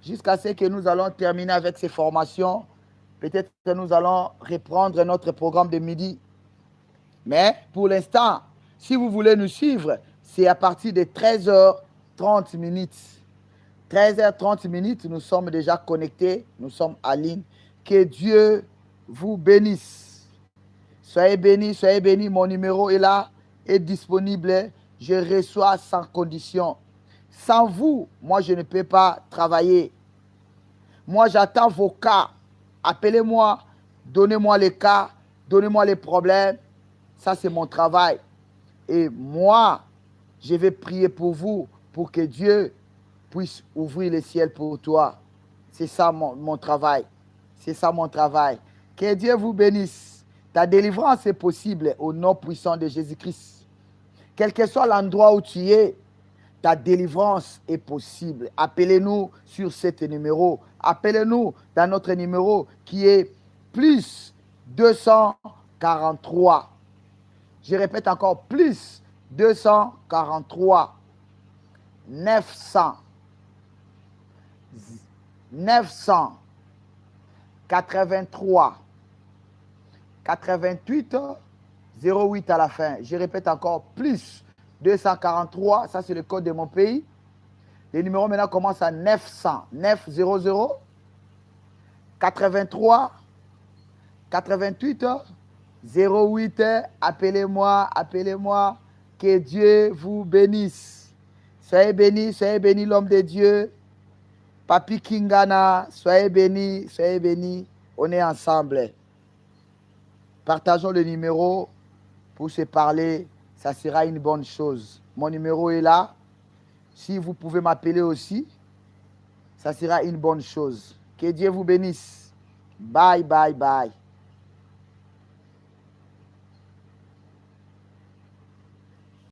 Jusqu'à ce que nous allons terminer avec ces formations. Peut-être que nous allons reprendre notre programme de midi. Mais pour l'instant, si vous voulez nous suivre, c'est à partir de 13h30 minutes. 13h30 minutes, nous sommes déjà connectés, nous sommes en ligne. Que Dieu vous bénisse. Soyez bénis, mon numéro est là, est disponible. Je reçois sans condition. Sans vous, moi, je ne peux pas travailler. Moi, j'attends vos cas. Appelez-moi, donnez-moi les cas, donnez-moi les problèmes. Ça, c'est mon travail. Et moi, je vais prier pour vous, pour que Dieu puisse ouvrir le ciel pour toi. C'est ça mon travail. C'est ça mon travail. Que Dieu vous bénisse. Ta délivrance est possible au nom puissant de Jésus-Christ. Quel que soit l'endroit où tu es, ta délivrance est possible. Appelez-nous sur cet numéro. Appelez-nous dans notre numéro qui est plus 243. Je répète encore, plus 243 900 83 88 08 à la fin. Je répète encore, plus 243, ça c'est le code de mon pays. Les numéros maintenant commencent à 900 900 83 88 08. Appelez-moi, appelez-moi. Que Dieu vous bénisse. Soyez béni l'homme de Dieu. Papi Kingana, soyez béni, soyez béni. On est ensemble. Partageons le numéro pour se parler ça sera une bonne chose. Mon numéro est là. Si vous pouvez m'appeler aussi, ça sera une bonne chose. Que Dieu vous bénisse. Bye, bye, bye.